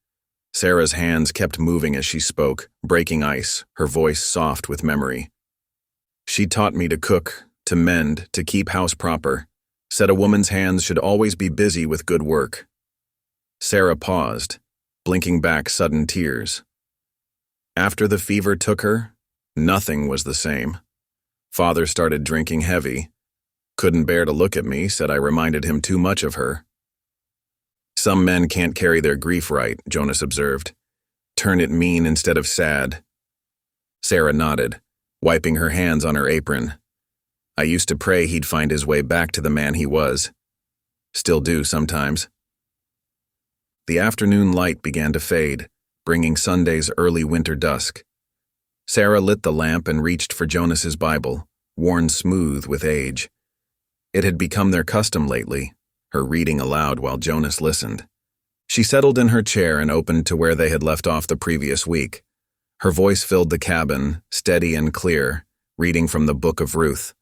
S1: Sarah's hands kept moving as she spoke, breaking ice, her voice soft with memory. "She taught me to cook, to mend, to keep house proper, said a woman's hands should always be busy with good work." Sarah paused, blinking back sudden tears. "After the fever took her, nothing was the same. Father started drinking heavy. Couldn't bear to look at me, said I reminded him too much of her." "Some men can't carry their grief right," Jonas observed. "Turn it mean instead of sad." Sarah nodded, wiping her hands on her apron. "I used to pray he'd find his way back to the man he was. Still do sometimes." The afternoon light began to fade, bringing Sunday's early winter dusk. Sarah lit the lamp and reached for Jonas's Bible, worn smooth with age. It had become their custom lately, her reading aloud while Jonas listened. She settled in her chair and opened to where they had left off the previous week. Her voice filled the cabin, steady and clear, reading from the Book of Ruth.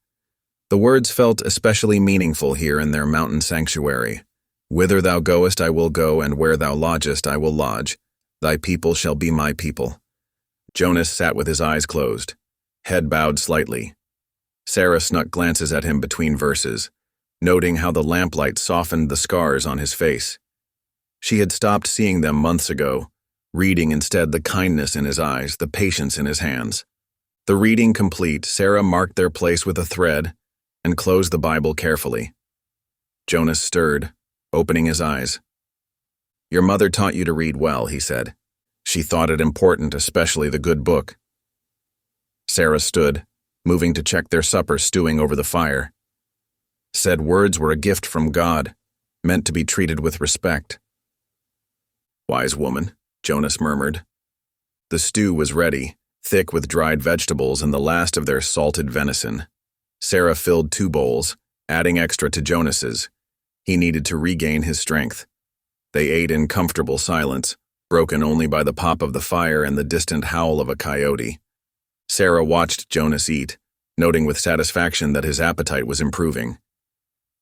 S1: The words felt especially meaningful here in their mountain sanctuary. "Whither thou goest I will go, and where thou lodgest I will lodge. Thy people shall be my people." Jonas sat with his eyes closed, head bowed slightly. Sarah snuck glances at him between verses, noting how the lamplight softened the scars on his face. She had stopped seeing them months ago, reading instead the kindness in his eyes, the patience in his hands. The reading complete, Sarah marked their place with a thread and closed the Bible carefully. Jonas stirred, opening his eyes. "Your mother taught you to read well," he said. "She thought it important, especially the good book." Sarah stood, moving to check their supper stewing over the fire. Said words were a gift from God, meant to be treated with respect. "Wise woman," Jonas murmured. The stew was ready, thick with dried vegetables and the last of their salted venison. Sarah filled 2 bowls, adding extra to Jonas's. He needed to regain his strength. They ate in comfortable silence, broken only by the pop of the fire and the distant howl of a coyote. Sarah watched Jonas eat, noting with satisfaction that his appetite was improving.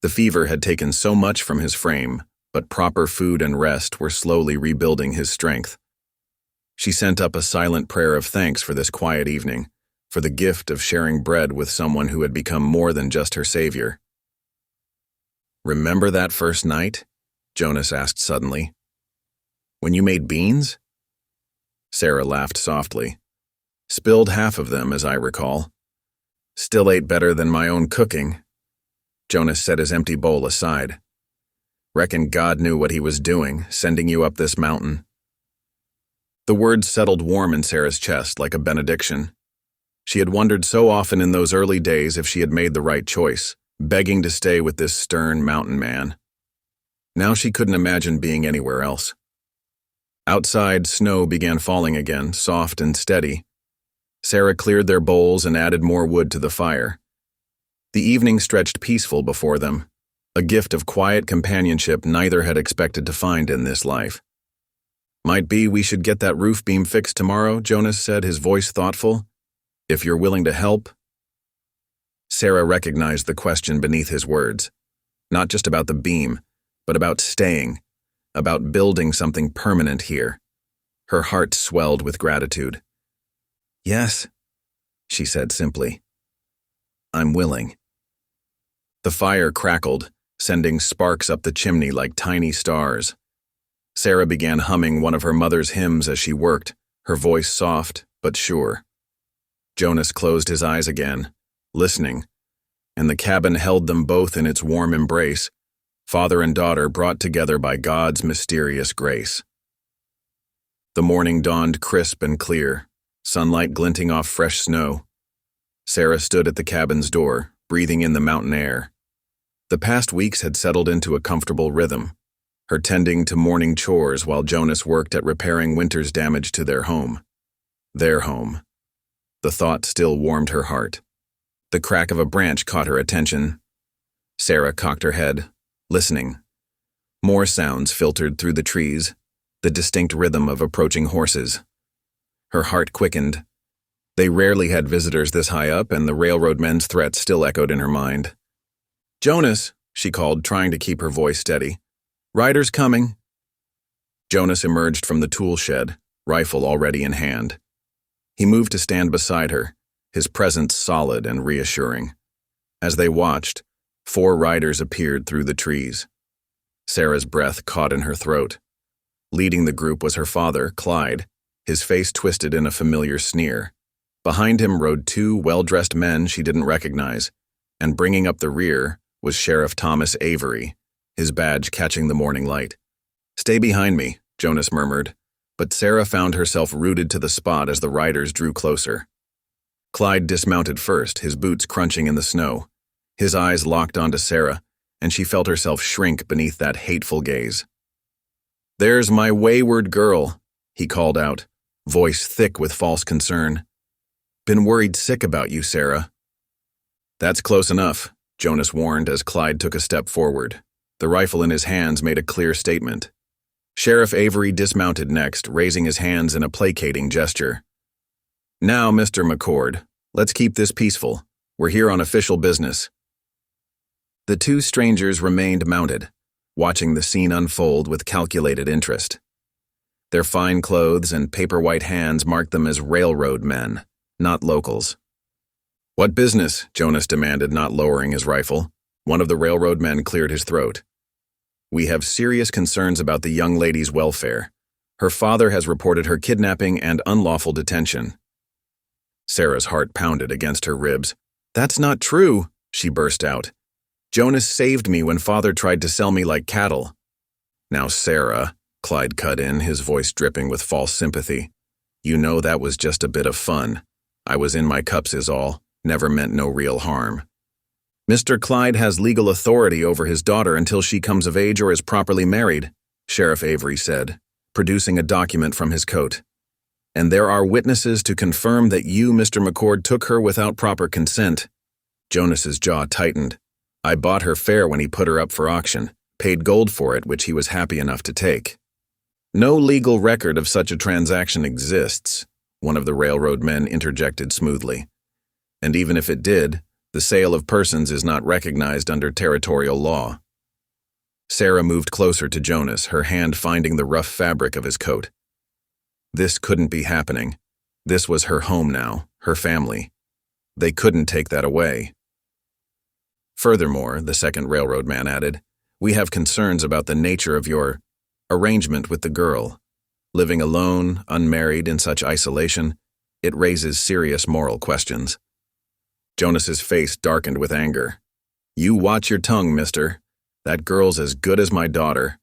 S1: The fever had taken so much from his frame, but proper food and rest were slowly rebuilding his strength. She sent up a silent prayer of thanks for this quiet evening, for the gift of sharing bread with someone who had become more than just her savior. "Remember that first night?" Jonas asked suddenly. "When you made beans?" Sarah laughed softly. "Spilled half of them, as I recall. Still ate better than my own cooking." Jonas set his empty bowl aside. "Reckon God knew what he was doing, sending you up this mountain." The words settled warm in Sarah's chest like a benediction. She had wondered so often in those early days if she had made the right choice, begging to stay with this stern mountain man. Now she couldn't imagine being anywhere else. Outside, snow began falling again, soft and steady. Sarah cleared their bowls and added more wood to the fire. The evening stretched peaceful before them, a gift of quiet companionship neither had expected to find in this life. "Might be we should get that roof beam fixed tomorrow," Jonas said, his voice thoughtful. "If you're willing to help." Sarah recognized the question beneath his words. Not just about the beam, but about staying, about building something permanent here. Her heart swelled with gratitude. "Yes," she said simply. "I'm willing." The fire crackled, sending sparks up the chimney like tiny stars. Sarah began humming one of her mother's hymns as she worked, her voice soft but sure. Jonas closed his eyes again, listening, and the cabin held them both in its warm embrace, father and daughter brought together by God's mysterious grace. The morning dawned crisp and clear, sunlight glinting off fresh snow. Sarah stood at the cabin's door, breathing in the mountain air. The past weeks had settled into a comfortable rhythm, her tending to morning chores while Jonas worked at repairing winter's damage to their home. Their home. The thought still warmed her heart. The crack of a branch caught her attention. Sarah cocked her head, listening. More sounds filtered through the trees, the distinct rhythm of approaching horses. Her heart quickened. They rarely had visitors this high up, and the railroad men's threat still echoed in her mind. "Jonas," she called, trying to keep her voice steady. "Rider's coming." Jonas emerged from the tool shed, rifle already in hand. He moved to stand beside her, his presence solid and reassuring. As they watched, 4 riders appeared through the trees. Sarah's breath caught in her throat. Leading the group was her father, Clyde, his face twisted in a familiar sneer. Behind him rode 2 well-dressed men she didn't recognize, and bringing up the rear was Sheriff Thomas Avery, his badge catching the morning light. "Stay behind me," Jonas murmured, but Sarah found herself rooted to the spot as the riders drew closer. Clyde dismounted first, his boots crunching in the snow. His eyes locked onto Sarah, and she felt herself shrink beneath that hateful gaze. "There's my wayward girl," he called out, voice thick with false concern. "Been worried sick about you, Sarah." "That's close enough," Jonas warned as Clyde took a step forward. The rifle in his hands made a clear statement. Sheriff Avery dismounted next, raising his hands in a placating gesture. "Now, Mr. McCord, let's keep this peaceful. We're here on official business." The 2 strangers remained mounted, watching the scene unfold with calculated interest. Their fine clothes and paper-white hands marked them as railroad men, not locals. "What business?" Jonas demanded, not lowering his rifle. One of the railroad men cleared his throat. "We have serious concerns about the young lady's welfare. Her father has reported her kidnapping and unlawful detention." Sarah's heart pounded against her ribs. "That's not true," she burst out. "Jonas saved me when father tried to sell me like cattle." "Now, Sarah," Clyde cut in, his voice dripping with false sympathy, "you know that was just a bit of fun. I was in my cups is all, never meant no real harm." "Mr. Clyde has legal authority over his daughter until she comes of age or is properly married," Sheriff Avery said, producing a document from his coat. "And there are witnesses to confirm that you, Mr. McCord, took her without proper consent." Jonas's jaw tightened. "I bought her fair when he put her up for auction, paid gold for it, which he was happy enough to take." No legal record of such a transaction exists, one of the railroad men interjected smoothly. And even if it did, the sale of persons is not recognized under territorial law. Sarah moved closer to Jonas, her hand finding the rough fabric of his coat. This couldn't be happening. This was her home now, her family. They couldn't take that away. Furthermore, the second railroad man added, we have concerns about the nature of your arrangement with the girl. Living alone, unmarried, in such isolation, it raises serious moral questions. Jonas's face darkened with anger. You watch your tongue, mister. That girl's as good as my daughter.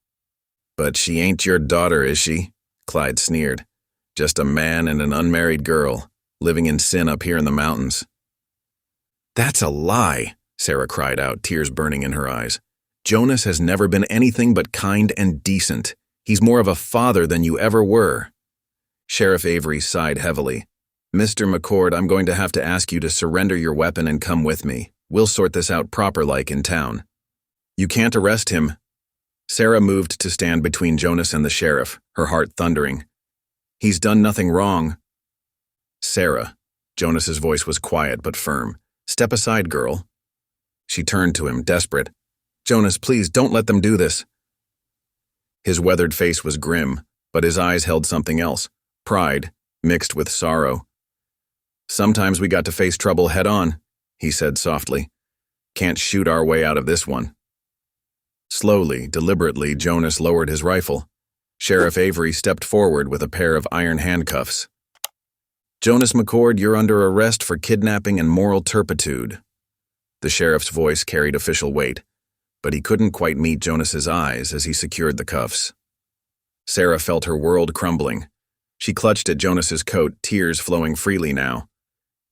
S1: But she ain't your daughter, is she? Clyde sneered. Just a man and an unmarried girl, living in sin up here in the mountains. That's a lie, Sarah cried out, tears burning in her eyes. Jonas has never been anything but kind and decent. He's more of a father than you ever were. Sheriff Avery sighed heavily. Mr. McCord, I'm going to have to ask you to surrender your weapon and come with me. We'll sort this out proper-like in town. You can't arrest him. Sarah moved to stand between Jonas and the sheriff, her heart thundering. He's done nothing wrong. Sarah. Jonas's voice was quiet but firm. Step aside, girl. She turned to him, desperate. Jonas, please, don't let them do this. His weathered face was grim, but his eyes held something else, pride, mixed with sorrow. Sometimes we got to face trouble head on, he said softly. Can't shoot our way out of this one. Slowly, deliberately, Jonas lowered his rifle. Sheriff Avery stepped forward with a pair of iron handcuffs. Jonas McCord, you're under arrest for kidnapping and moral turpitude. The sheriff's voice carried official weight, but he couldn't quite meet Jonas's eyes as he secured the cuffs. Sarah felt her world crumbling. She clutched at Jonas's coat, tears flowing freely now.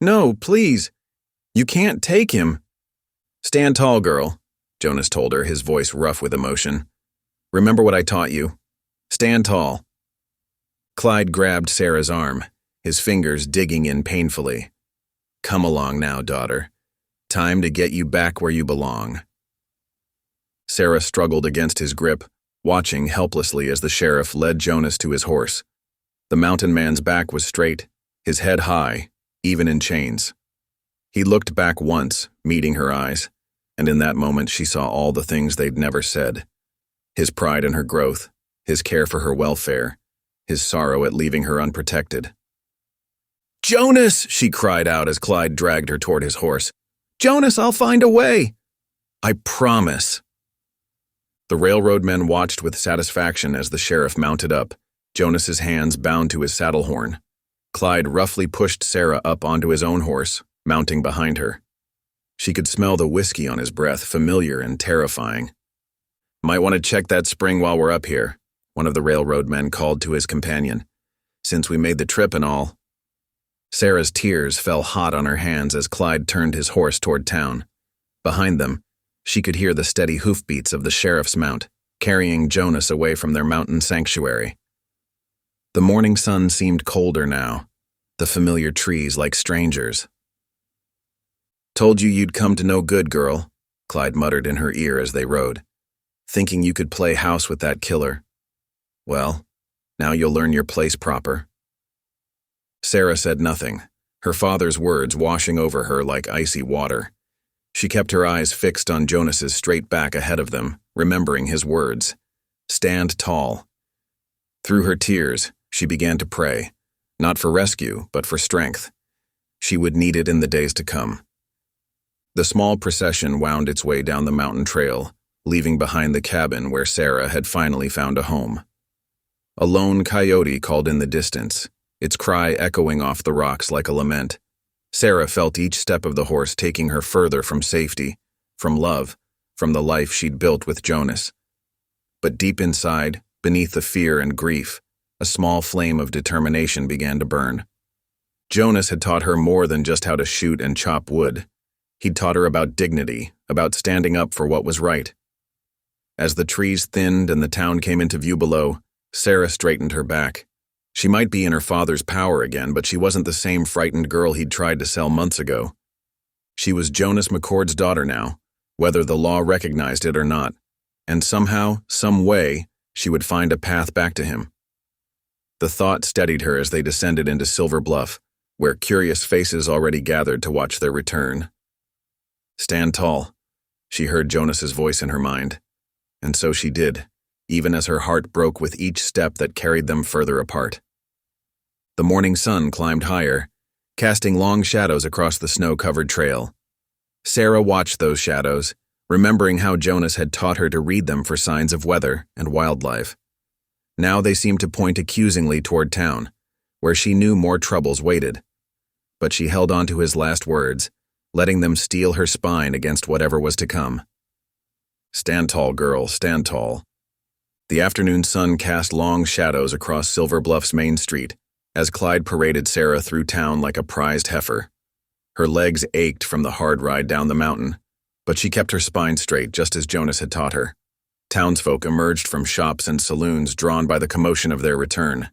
S1: No, please. You can't take him. Stand tall, girl, Jonas told her, his voice rough with emotion. Remember what I taught you. Stand tall. Clyde grabbed Sarah's arm, his fingers digging in painfully. Come along now, daughter. Time to get you back where you belong. Sarah struggled against his grip, watching helplessly as the sheriff led Jonas to his horse. The mountain man's back was straight, his head high, even in chains. He looked back once, meeting her eyes, and in that moment she saw all the things they'd never said. His pride in her growth, his care for her welfare, his sorrow at leaving her unprotected. Jonas, she cried out as Clyde dragged her toward his horse. Jonas, I'll find a way. I promise. The railroad men watched with satisfaction as the sheriff mounted up, Jonas's hands bound to his saddle horn. Clyde roughly pushed Sarah up onto his own horse, mounting behind her. She could smell the whiskey on his breath, familiar and terrifying. Might want to check that spring while we're up here, one of the railroad men called to his companion. Since we made the trip and all. Sarah's tears fell hot on her hands as Clyde turned his horse toward town. Behind them, she could hear the steady hoofbeats of the sheriff's mount, carrying Jonas away from their mountain sanctuary. The morning sun seemed colder now, the familiar trees like strangers. Told you you'd come to no good, girl, Clyde muttered in her ear as they rode. Thinking you could play house with that killer. Well, now you'll learn your place proper. Sarah said nothing, her father's words washing over her like icy water. She kept her eyes fixed on Jonas's straight back ahead of them, remembering his words. Stand tall. Through her tears, she began to pray, not for rescue, but for strength. She would need it in the days to come. The small procession wound its way down the mountain trail, leaving behind the cabin where Sarah had finally found a home. A lone coyote called in the distance, its cry echoing off the rocks like a lament. Sarah felt each step of the horse taking her further from safety, from love, from the life she'd built with Jonas. But deep inside, beneath the fear and grief, a small flame of determination began to burn. Jonas had taught her more than just how to shoot and chop wood. He'd taught her about dignity, about standing up for what was right. As the trees thinned and the town came into view below, Sarah straightened her back. She might be in her father's power again, but she wasn't the same frightened girl he'd tried to sell months ago. She was Jonas McCord's daughter now, whether the law recognized it or not, and somehow, some way, she would find a path back to him. The thought steadied her as they descended into Silver Bluff, where curious faces already gathered to watch their return. "Stand tall," she heard Jonas's voice in her mind. And so she did, even as her heart broke with each step that carried them further apart. The morning sun climbed higher, casting long shadows across the snow-covered trail. Sarah watched those shadows, remembering how Jonas had taught her to read them for signs of weather and wildlife. Now they seemed to point accusingly toward town, where she knew more troubles waited. But she held on to his last words, letting them steel her spine against whatever was to come. "Stand tall, girl, stand tall." The afternoon sun cast long shadows across Silver Bluff's main street as Clyde paraded Sarah through town like a prized heifer. Her legs ached from the hard ride down the mountain, but she kept her spine straight just as Jonas had taught her. Townsfolk emerged from shops and saloons drawn by the commotion of their return.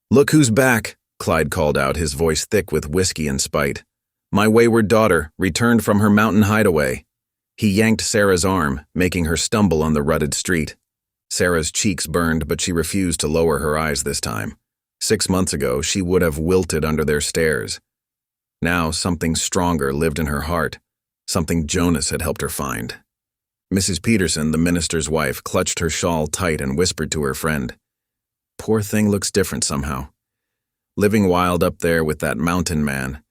S1: "Look who's back," Clyde called out, his voice thick with whiskey and spite. "My wayward daughter, returned from her mountain hideaway." He yanked Sarah's arm, making her stumble on the rutted street. Sarah's cheeks burned, but she refused to lower her eyes this time. 6 months ago, she would have wilted under their stares. Now, something stronger lived in her heart, something Jonas had helped her find. Mrs. Peterson, the minister's wife, clutched her shawl tight and whispered to her friend, "Poor thing looks different somehow. Living wild up there with that mountain man."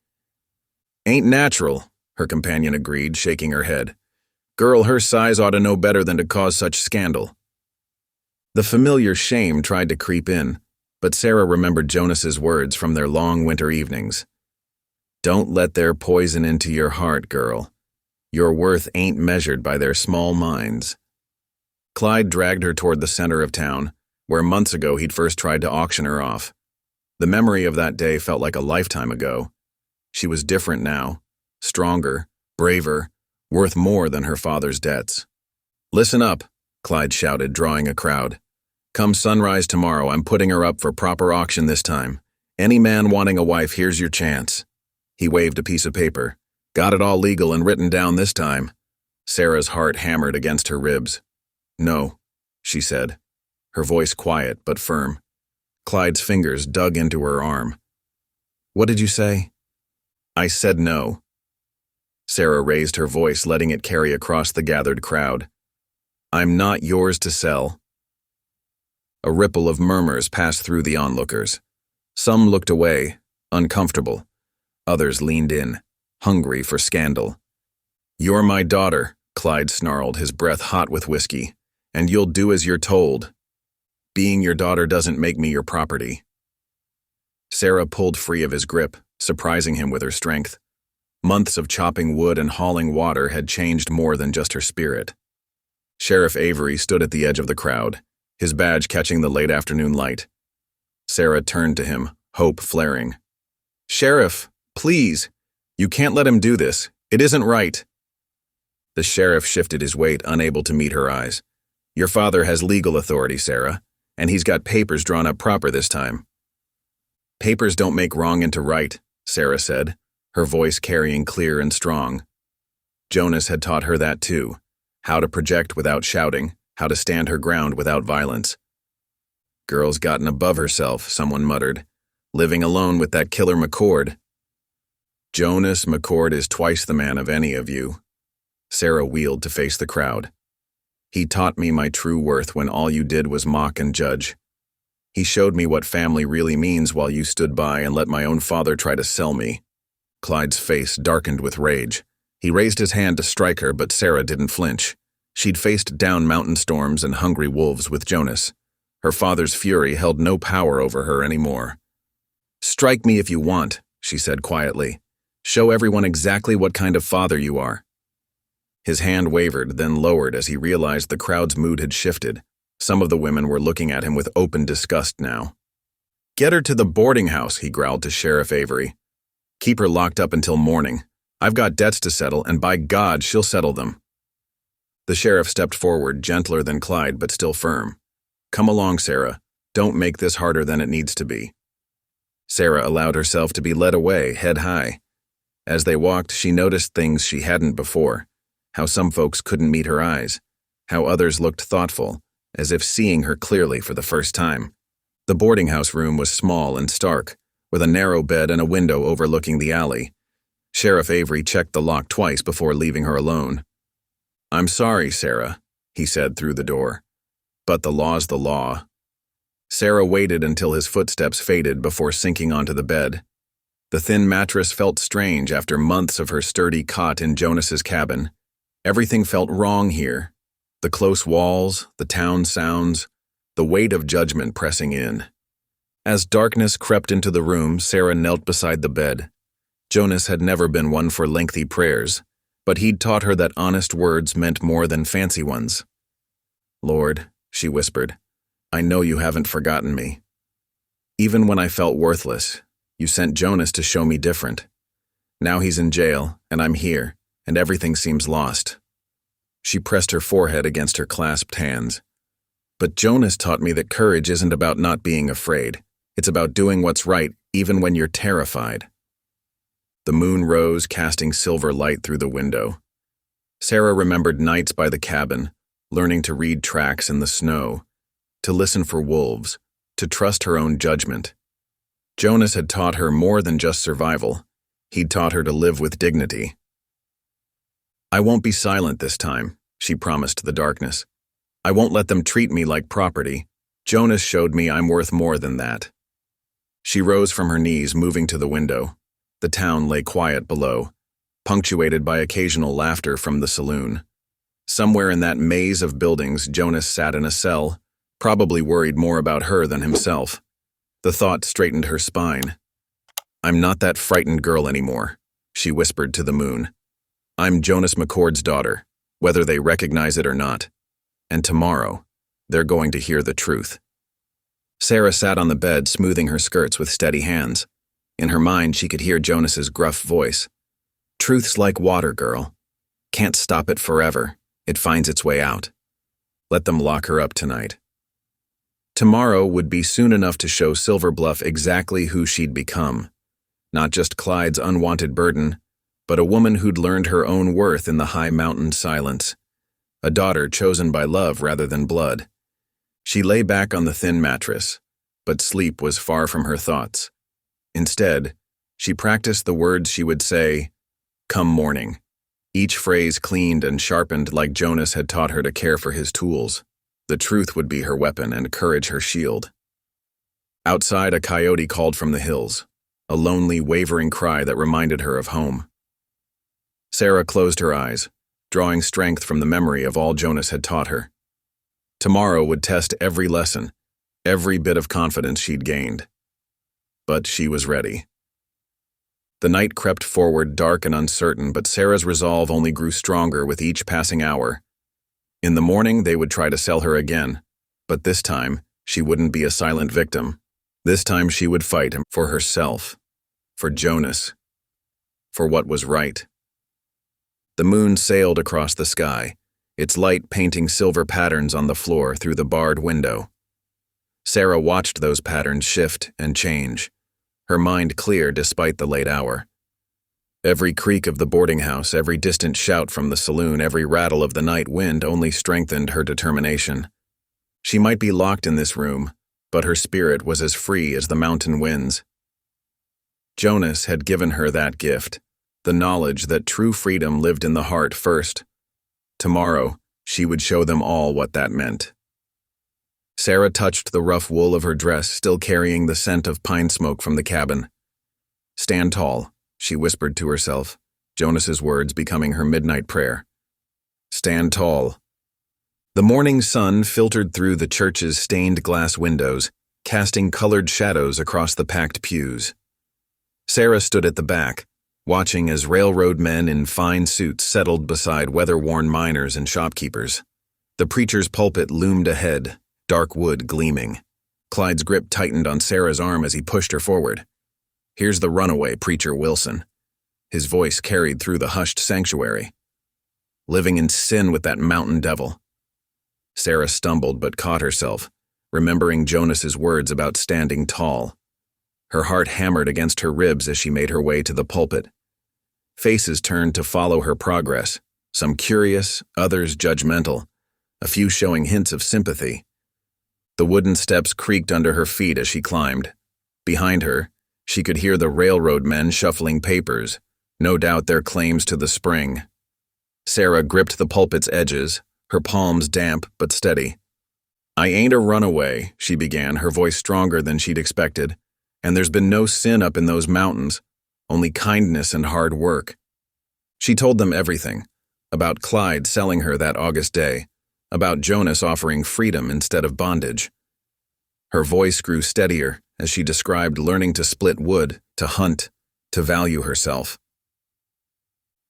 S1: "Ain't natural," her companion agreed, shaking her head. "Girl her size ought to know better than to cause such scandal." The familiar shame tried to creep in, but Sarah remembered Jonas's words from their long winter evenings. "Don't let their poison into your heart, girl. Your worth ain't measured by their small minds." Clyde dragged her toward the center of town, where months ago he'd first tried to auction her off. The memory of that day felt like a lifetime ago. She was different now, stronger, braver, worth more than her father's debts. "Listen up," Clyde shouted, drawing a crowd. "Come sunrise tomorrow, I'm putting her up for proper auction this time. Any man wanting a wife, here's your chance." He waved a piece of paper. "Got it all legal and written down this time." Sarah's heart hammered against her ribs. "No," she said, her voice quiet but firm. Clyde's fingers dug into her arm. "What did you say?" "I said no." Sarah raised her voice, letting it carry across the gathered crowd. "I'm not yours to sell." A ripple of murmurs passed through the onlookers. Some looked away, uncomfortable. Others leaned in, hungry for scandal. "You're my daughter," Clyde snarled, his breath hot with whiskey, "and you'll do as you're told. Being your daughter doesn't make me your property." Sarah pulled free of his grip, surprising him with her strength. Months of chopping wood and hauling water had changed more than just her spirit. Sheriff Avery stood at the edge of the crowd, his badge catching the late afternoon light. Sarah turned to him, hope flaring. "Sheriff, please, you can't let him do this. It isn't right." The sheriff shifted his weight, unable to meet her eyes. "Your father has legal authority, Sarah, and he's got papers drawn up proper this time." "Papers don't make wrong into right," Sarah said, her voice carrying clear and strong. Jonas had taught her that too, how to project without shouting, how to stand her ground without violence. "Girl's gotten above herself," someone muttered, "living alone with that killer McCord." "Jonas McCord is twice the man of any of you." Sarah wheeled to face the crowd. "He taught me my true worth when all you did was mock and judge. He showed me what family really means while you stood by and let my own father try to sell me." Clyde's face darkened with rage. He raised his hand to strike her, but Sarah didn't flinch. She'd faced down mountain storms and hungry wolves with Jonas. Her father's fury held no power over her anymore. "Strike me if you want," she said quietly. "Show everyone exactly what kind of father you are." His hand wavered, then lowered as he realized the crowd's mood had shifted. Some of the women were looking at him with open disgust now. "Get her to the boarding house," he growled to Sheriff Avery. "Keep her locked up until morning. I've got debts to settle, and by God, she'll settle them." The sheriff stepped forward, gentler than Clyde, but still firm. "Come along, Sarah. Don't make this harder than it needs to be." Sarah allowed herself to be led away, head high. As they walked, she noticed things she hadn't before, how some folks couldn't meet her eyes, how others looked thoughtful, as if seeing her clearly for the first time. The boarding house room was small and stark, with a narrow bed and a window overlooking the alley. Sheriff Avery checked the lock twice before leaving her alone. "I'm sorry, Sarah," he said through the door, "but the law's the law." Sarah waited until his footsteps faded before sinking onto the bed. The thin mattress felt strange after months of her sturdy cot in Jonas's cabin. Everything felt wrong here. The close walls, the town sounds, the weight of judgment pressing in. As darkness crept into the room, Sarah knelt beside the bed. Jonas had never been one for lengthy prayers, but he'd taught her that honest words meant more than fancy ones. "Lord," she whispered, "I know you haven't forgotten me. Even when I felt worthless, you sent Jonas to show me different. Now he's in jail, and I'm here, and everything seems lost." She pressed her forehead against her clasped hands. "But Jonas taught me that courage isn't about not being afraid. It's about doing what's right, even when you're terrified." The moon rose, casting silver light through the window. Sarah remembered nights by the cabin, learning to read tracks in the snow, to listen for wolves, to trust her own judgment. Jonas had taught her more than just survival. He'd taught her to live with dignity. "I won't be silent this time," she promised the darkness. "I won't let them treat me like property. Jonas showed me I'm worth more than that." She rose from her knees, moving to the window. The town lay quiet below, punctuated by occasional laughter from the saloon. Somewhere in that maze of buildings, Jonas sat in a cell, probably worried more about her than himself. The thought straightened her spine. "I'm not that frightened girl anymore," she whispered to the moon. "I'm Jonas McCord's daughter, whether they recognize it or not. And tomorrow, they're going to hear the truth." Sarah sat on the bed, smoothing her skirts with steady hands. In her mind, she could hear Jonas's gruff voice. "Truth's like water, girl. Can't stop it forever. It finds its way out. Let them lock her up tonight." Tomorrow would be soon enough to show Silver Bluff exactly who she'd become. Not just Clyde's unwanted burden, but a woman who'd learned her own worth in the high mountain silence. A daughter chosen by love rather than blood. She lay back on the thin mattress, but sleep was far from her thoughts. Instead, she practiced the words she would say, "Come morning," each phrase cleaned and sharpened like Jonas had taught her to care for his tools. The truth would be her weapon and courage her shield. Outside, a coyote called from the hills, a lonely, wavering cry that reminded her of home. Sarah closed her eyes, drawing strength from the memory of all Jonas had taught her. Tomorrow would test every lesson, every bit of confidence she'd gained. But she was ready. The night crept forward dark and uncertain, but Sarah's resolve only grew stronger with each passing hour. In the morning, they would try to sell her again, but this time, she wouldn't be a silent victim. This time she would fight for herself, for Jonas, for what was right. The moon sailed across the sky, its light painting silver patterns on the floor through the barred window. Sarah watched those patterns shift and change, her mind clear despite the late hour. Every creak of the boarding house, every distant shout from the saloon, every rattle of the night wind only strengthened her determination. She might be locked in this room, but her spirit was as free as the mountain winds. Jonas had given her that gift, the knowledge that true freedom lived in the heart first. Tomorrow, she would show them all what that meant. Sarah touched the rough wool of her dress, still carrying the scent of pine smoke from the cabin. "Stand tall," she whispered to herself, Jonas's words becoming her midnight prayer. "Stand tall." The morning sun filtered through the church's stained glass windows, casting colored shadows across the packed pews. Sarah stood at the back, watching as railroad men in fine suits settled beside weather-worn miners and shopkeepers. The preacher's pulpit loomed ahead, dark wood gleaming. Clyde's grip tightened on Sarah's arm as he pushed her forward. "Here's the runaway, Preacher Wilson." His voice carried through the hushed sanctuary. "Living in sin with that mountain devil." Sarah stumbled but caught herself, remembering Jonas's words about standing tall. Her heart hammered against her ribs as she made her way to the pulpit. Faces turned to follow her progress, some curious, others judgmental, a few showing hints of sympathy. The wooden steps creaked under her feet as she climbed. Behind her, she could hear the railroad men shuffling papers, no doubt their claims to the spring. Sarah gripped the pulpit's edges, her palms damp but steady. "I ain't a runaway," she began, her voice stronger than she'd expected. "And there's been no sin up in those mountains, only kindness and hard work." She told them everything, about Clyde selling her that August day, about Jonas offering freedom instead of bondage. Her voice grew steadier as she described learning to split wood, to hunt, to value herself.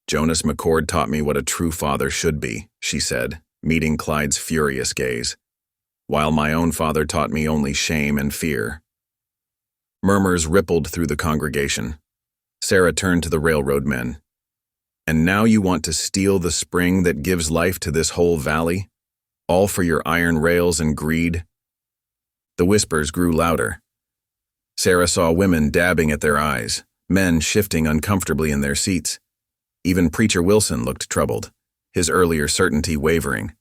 S1: "Jonas McCord taught me what a true father should be," she said, meeting Clyde's furious gaze, "while my own father taught me only shame and fear." Murmurs rippled through the congregation. Sarah turned to the railroad men. "And now you want to steal the spring that gives life to this whole valley? All for your iron rails and greed?" The whispers grew louder. Sarah saw women dabbing at their eyes, men shifting uncomfortably in their seats. Even Preacher Wilson looked troubled, his earlier certainty wavering.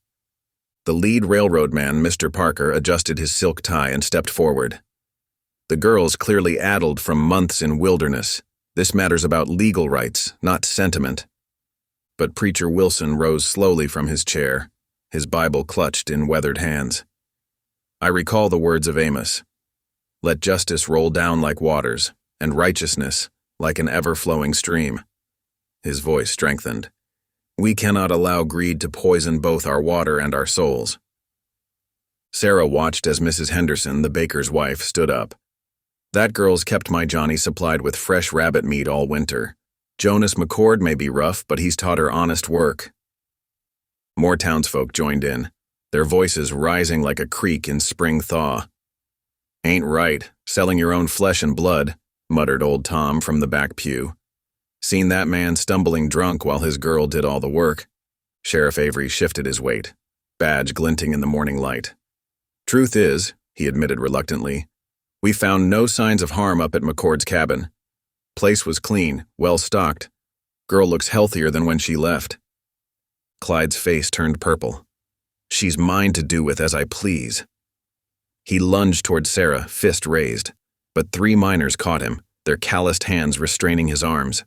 S1: The lead railroad man, Mr. Parker, adjusted his silk tie and stepped forward. "The girl's clearly addled from months in wilderness. This matters about legal rights, not sentiment." But Preacher Wilson rose slowly from his chair, his Bible clutched in weathered hands. "I recall the words of Amos. Let justice roll down like waters, and righteousness like an ever-flowing stream." His voice strengthened. "We cannot allow greed to poison both our water and our souls." Sarah watched as Mrs. Henderson, the baker's wife, stood up. "That girl's kept my Johnny supplied with fresh rabbit meat all winter. Jonas McCord may be rough, but he's taught her honest work." More townsfolk joined in, their voices rising like a creek in spring thaw. "Ain't right, selling your own flesh and blood," muttered old Tom from the back pew. "Seen that man stumbling drunk while his girl did all the work." Sheriff Avery shifted his weight, badge glinting in the morning light. "Truth is," he admitted reluctantly, "we found no signs of harm up at McCord's cabin. Place was clean, well-stocked. Girl looks healthier than when she left." Clyde's face turned purple. "She's mine to do with as I please." He lunged toward Sarah, fist raised, but 3 miners caught him, their calloused hands restraining his arms.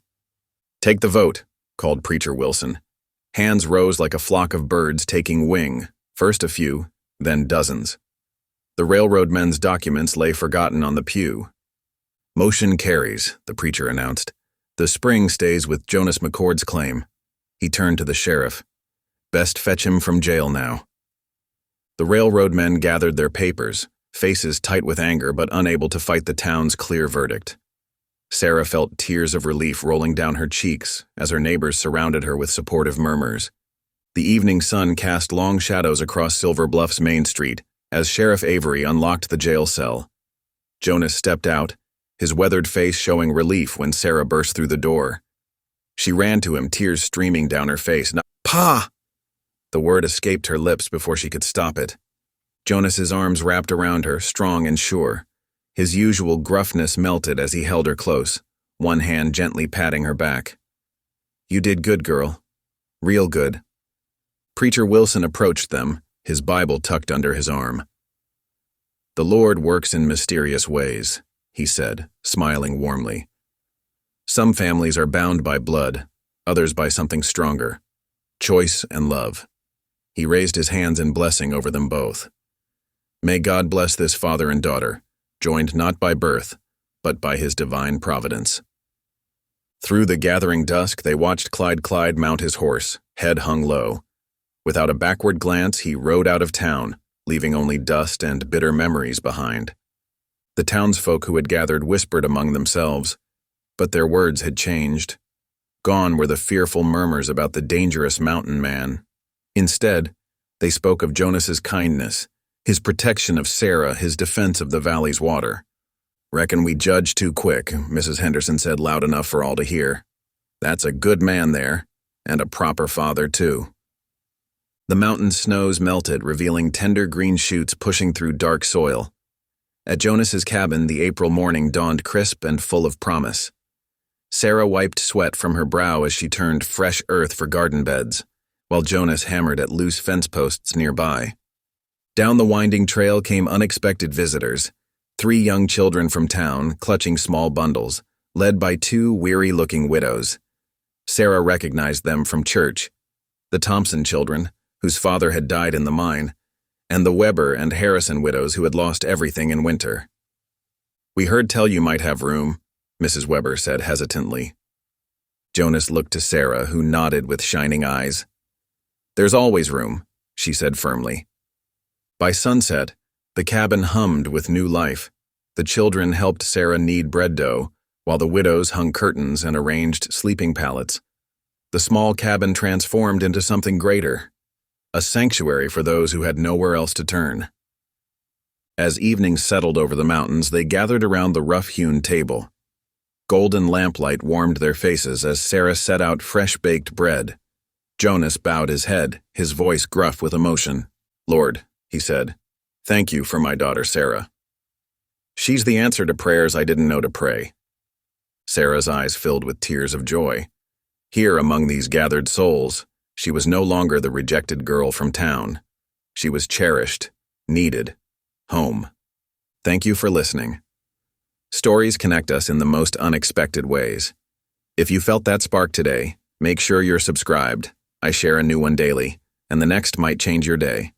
S1: "Take the vote," called Preacher Wilson. Hands rose like a flock of birds taking wing, first a few, then dozens. The railroad men's documents lay forgotten on the pew. "Motion carries," the preacher announced. "The spring stays with Jonas McCord's claim." He turned to the sheriff. "Best fetch him from jail now." The railroad men gathered their papers, faces tight with anger but unable to fight the town's clear verdict. Sarah felt tears of relief rolling down her cheeks as her neighbors surrounded her with supportive murmurs. The evening sun cast long shadows across Silver Bluff's Main Street as Sheriff Avery unlocked the jail cell. Jonas stepped out, his weathered face showing relief when Sarah burst through the door. She ran to him, tears streaming down her face. "Pa!" The word escaped her lips before she could stop it. Jonas's arms wrapped around her, strong and sure. His usual gruffness melted as he held her close, one hand gently patting her back. "You did good, girl. Real good." Preacher Wilson approached them, his Bible tucked under his arm. "The Lord works in mysterious ways," he said, smiling warmly. "Some families are bound by blood, others by something stronger, choice and love." He raised his hands in blessing over them both. "May God bless this father and daughter, joined not by birth, but by his divine providence." Through the gathering dusk, they watched Clyde mount his horse, head hung low. Without a backward glance, he rode out of town, leaving only dust and bitter memories behind. The townsfolk who had gathered whispered among themselves, but their words had changed. Gone were the fearful murmurs about the dangerous mountain man. Instead, they spoke of Jonas's kindness, his protection of Sarah, his defense of the valley's water. "Reckon we judged too quick," Mrs. Henderson said loud enough for all to hear. "That's a good man there, and a proper father, too." The mountain snows melted, revealing tender green shoots pushing through dark soil. At Jonas's cabin, the April morning dawned crisp and full of promise. Sarah wiped sweat from her brow as she turned fresh earth for garden beds, while Jonas hammered at loose fence posts nearby. Down the winding trail came unexpected visitors, 3 young children from town, clutching small bundles, led by 2 weary-looking widows. Sarah recognized them from church, the Thompson children, whose father had died in the mine, and the Weber and Harrison widows who had lost everything in winter. "We heard tell you might have room," Mrs. Weber said hesitantly. Jonas looked to Sarah, who nodded with shining eyes. "There's always room," she said firmly. By sunset, the cabin hummed with new life. The children helped Sarah knead bread dough, while the widows hung curtains and arranged sleeping pallets. The small cabin transformed into something greater, a sanctuary for those who had nowhere else to turn. As evening settled over the mountains, they gathered around the rough-hewn table. Golden lamplight warmed their faces as Sarah set out fresh-baked bread. Jonas bowed his head, his voice gruff with emotion. "Lord," he said, "thank you for my daughter Sarah. She's the answer to prayers I didn't know to pray." Sarah's eyes filled with tears of joy. Here among these gathered souls, she was no longer the rejected girl from town. She was cherished, needed, home. Thank you for listening. Stories connect us in the most unexpected ways. If you felt that spark today, make sure you're subscribed. I share a new one daily, and the next might change your day.